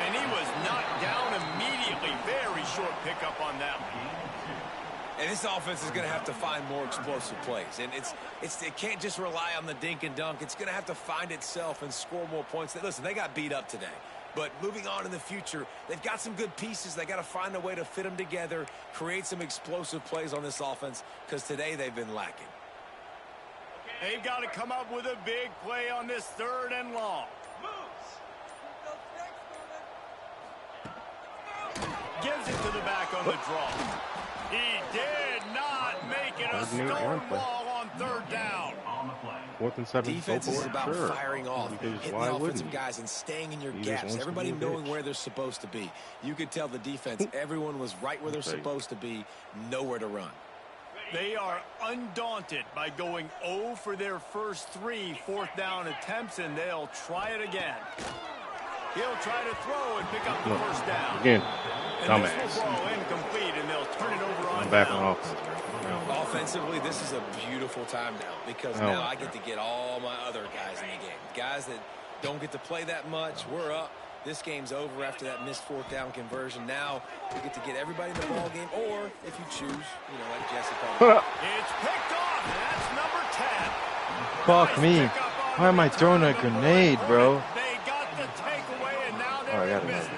And he was knocked down immediately. Very short pickup on that one. And this offense is going to have to find more explosive plays. And it can't just rely on the dink and dunk. It's going to have to find itself and score more points. Listen, they got beat up today. But moving on in the future, they've got some good pieces. They got to find a way to fit them together, create some explosive plays on this offense, because today they've been lacking. They've got to come up with a big play on this 3rd and long. Gives it to the back on the draw. He did not make it a stone ball on 3rd down. 4th and 7. Defense is about firing off, hitting the offensive guys and staying in your gaps. Everybody knowing where they're supposed to be. You could tell the defense, everyone was right where they're supposed to be, nowhere to run. They are undaunted by going 0 for their first 3 4th down attempts, and they'll try it again. He'll try to throw and pick up the 1st down. Again, and this will throw incomplete, and they'll turn it over on back down. on offense. Offensively, this is a beautiful time now because now I get to get all my other guys in the game. Guys that don't get to play that much, we're up. This game's over after that missed 4th down conversion. Now we get to get everybody in the ball game, or if you choose, you know, like Jesse called. It's picked off, and that's number 10. Fuck me. Why am I throwing a grenade, bro? They got the takeaway, and now they're in business.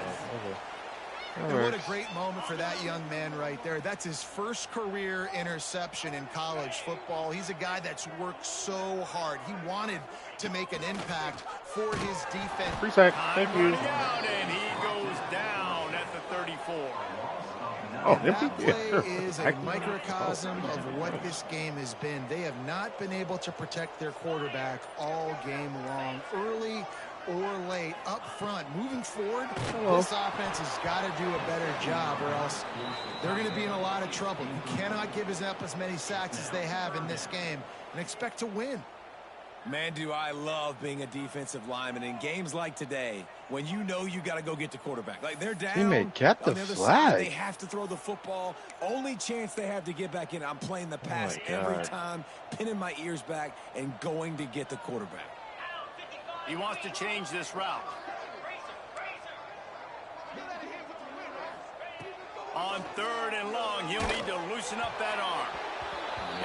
That And what a works. great moment for that young man right there. That's his first career interception in college football. He's a guy that's worked so hard. He wanted to make an impact for his defense. Free sack. Time Thank you. running out, and he goes down at the 34. Oh, And empty? that Yeah, play sure. is a microcosm of what this game has been. They have not been able to protect their quarterback all game long, early or late, up front. Moving forward, this offense has got to do a better job, or else they're going to be in a lot of trouble. You cannot give up as many sacks as they have in this game and expect to win. Man, do I love being a defensive lineman in games like today when you know you got to go get the quarterback. Like, they're down Teammate, get the on the other flag. side. They have to throw the football. Only chance they have to get back in. I'm playing the pass every God. time, pinning my ears back and going to get the quarterback. He wants to change this route. On 3rd and long, he'll need to loosen up that arm.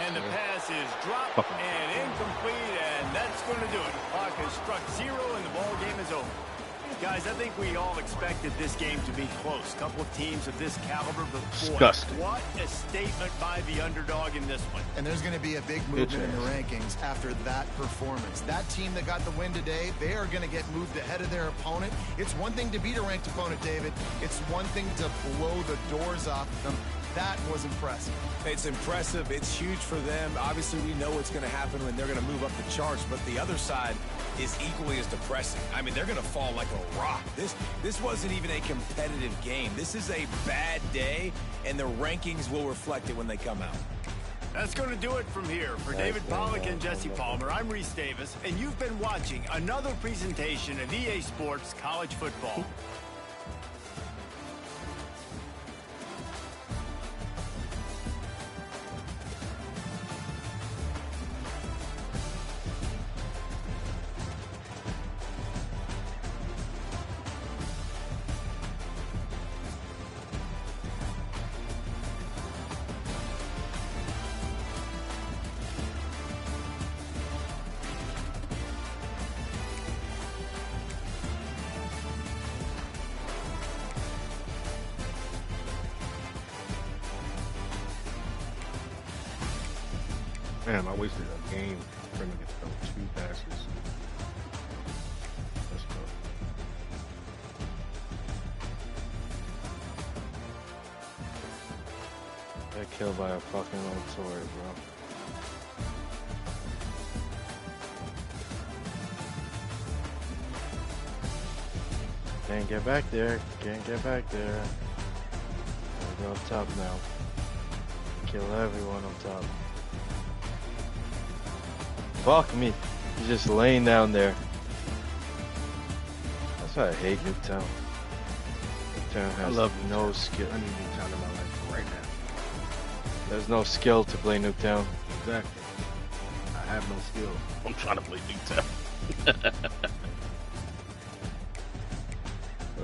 And the pass is dropped and incomplete, and that's going to do it. Clock has struck 0, and the ball game is over. Guys, I think we all expected this game to be close. Couple of teams of this caliber, but boy, Disgusting. what a statement by the underdog in this one. And there's going to be a big movement in the rankings after that performance. That team that got the win today, they are going to get moved ahead of their opponent. It's one thing to beat a ranked opponent, David. It's one thing to blow the doors off of them. That was impressive. It's impressive. It's huge for them. Obviously, we know what's going to happen when they're going to move up the charts, but the other side is equally as depressing. I mean, they're going to fall like a rock. This wasn't even a competitive game. This is a bad day, and the rankings will reflect it when they come out. That's going to do it from here. For David Pollack and Jesse Palmer, I'm Reese Davis, and you've been watching another presentation of EA Sports College Football. Man, I wasted a game trying to get those 2 passes. Let's go. Got killed by a fucking old sword, bro. Can't get back there. Can't get back there. Gotta go up top now. Kill everyone up top. Fuck me. He's just laying down there. That's why I hate Nuketown. Nuketown has no skill. I need Nuketown in my life right now. There's no skill to play Nuketown. Exactly. I have no skill. I'm trying to play Nuketown.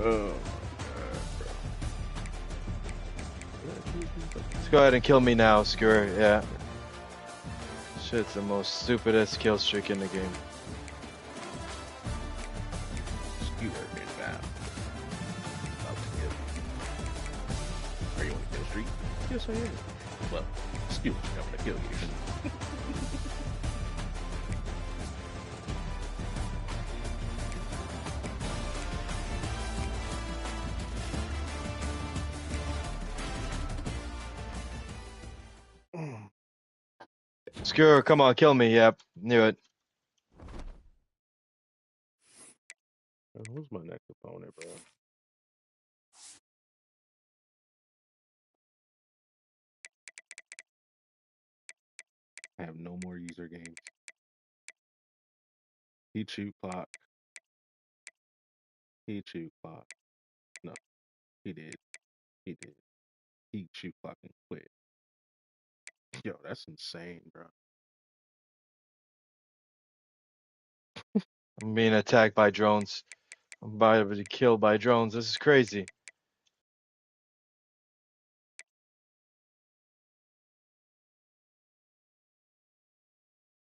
Oh my god, bro. Let's go ahead and kill me now, Skewer. Yeah. Shit's the most stupidest kill streak in the game. Skewer inbound. About to kill you. Are you on the kill streak? Yes, I am. Well, Skewer's coming to kill you. Skewer, come on, kill me. Yep, knew it. Who's my next opponent, bro? I have no more user games. He chewed clock. He chewed clock. No, he did. He did. He chewed clock and quit. Yo, that's insane, bro. I'm being attacked by drones. I'm about to be killed by drones. This is crazy.